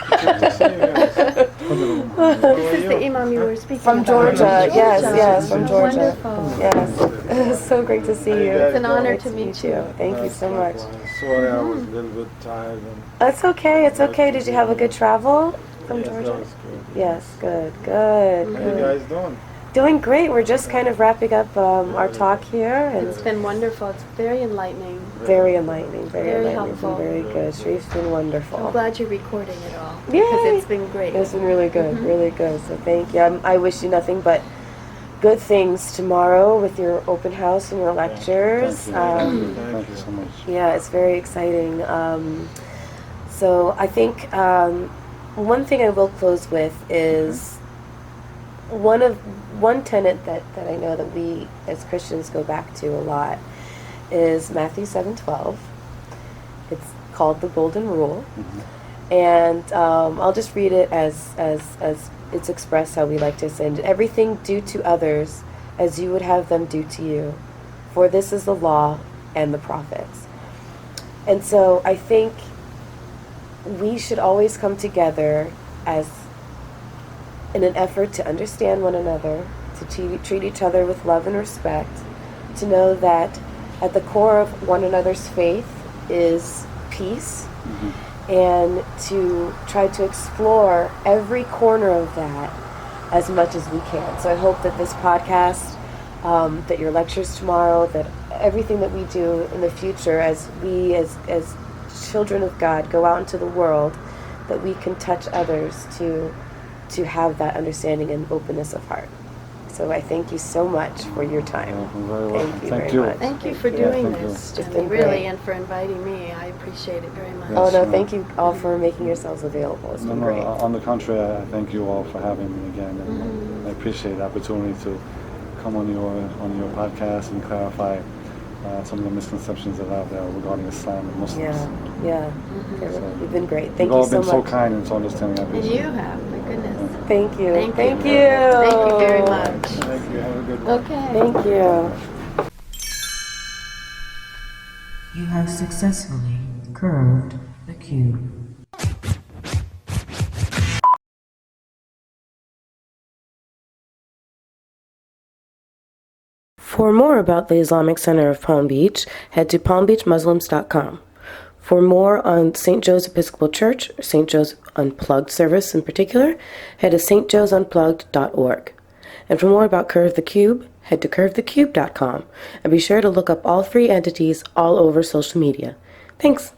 This is the Imam you were speaking From about. Georgia. Yes, from Georgia. Wonderful. Yes. So great to see you. It's an honor Great to meet you. Thank you so much. Sorry, I was a little bit tired. That's okay. It's okay. Did you have a good travel from Yes, that Georgia? was good. Yes. Good. How you guys doing? Doing great. We're just kind of wrapping up our talk here, and It's been wonderful. It's very enlightening. very enlightening. Very It's helpful. been very good. Sharif's been I'm wonderful. glad you're recording it all. Yay! Because it's been great. It's been really good, really good. So thank you. I wish you nothing but good things tomorrow with your open house and your lectures. Thank you so much. Yeah, it's very exciting. So I think one thing I will close with is one tenet that I know that we as Christians go back to a lot is Matthew 7:12. It's called the Golden Rule, and I'll just read it as it's expressed how we like to send it. Everything do to others as you would have them do to you, for this is the law and the prophets. And so I think we should always come together as in an effort to understand one another, to treat each other with love and respect, to know that at the core of one another's faith is peace, and to try to explore every corner of that as much as we can. So I hope that this podcast, that your lectures tomorrow, that everything that we do in the future as we as children of God go out into the world, that we can touch others to have that understanding and openness of heart. So I thank you so much for your time. You're very welcome. Thank you Thank very you. much. Thank you for you. doing thank you. this, It's Jenny, been really, great. and for inviting me. I appreciate it very much. Yes. Oh no, ma'am. thank you all for making yourselves available. It's been great. On the contrary, I thank you all for having me again, and I appreciate the opportunity to come on your podcast and clarify some of the misconceptions that are out there regarding Islam and Muslims. Yeah. You've been great. Thank You've all you so been so much. kind and so understanding. I And appreciate you it. have, my goodness. Thank you. Thank Thank you. you. Thank you very much. Thank you. Have a good one. Okay. Thank you. You have successfully curved the cube. For more about the Islamic Center of Palm Beach, head to palmbeachmuslims.com. For more on St. Joe's Episcopal Church, or St. Joe's Unplugged service in particular, head to stjoesunplugged.org. And for more about Curve the Cube, head to curvethecube.com. And be sure to look up all three entities all over social media. Thanks.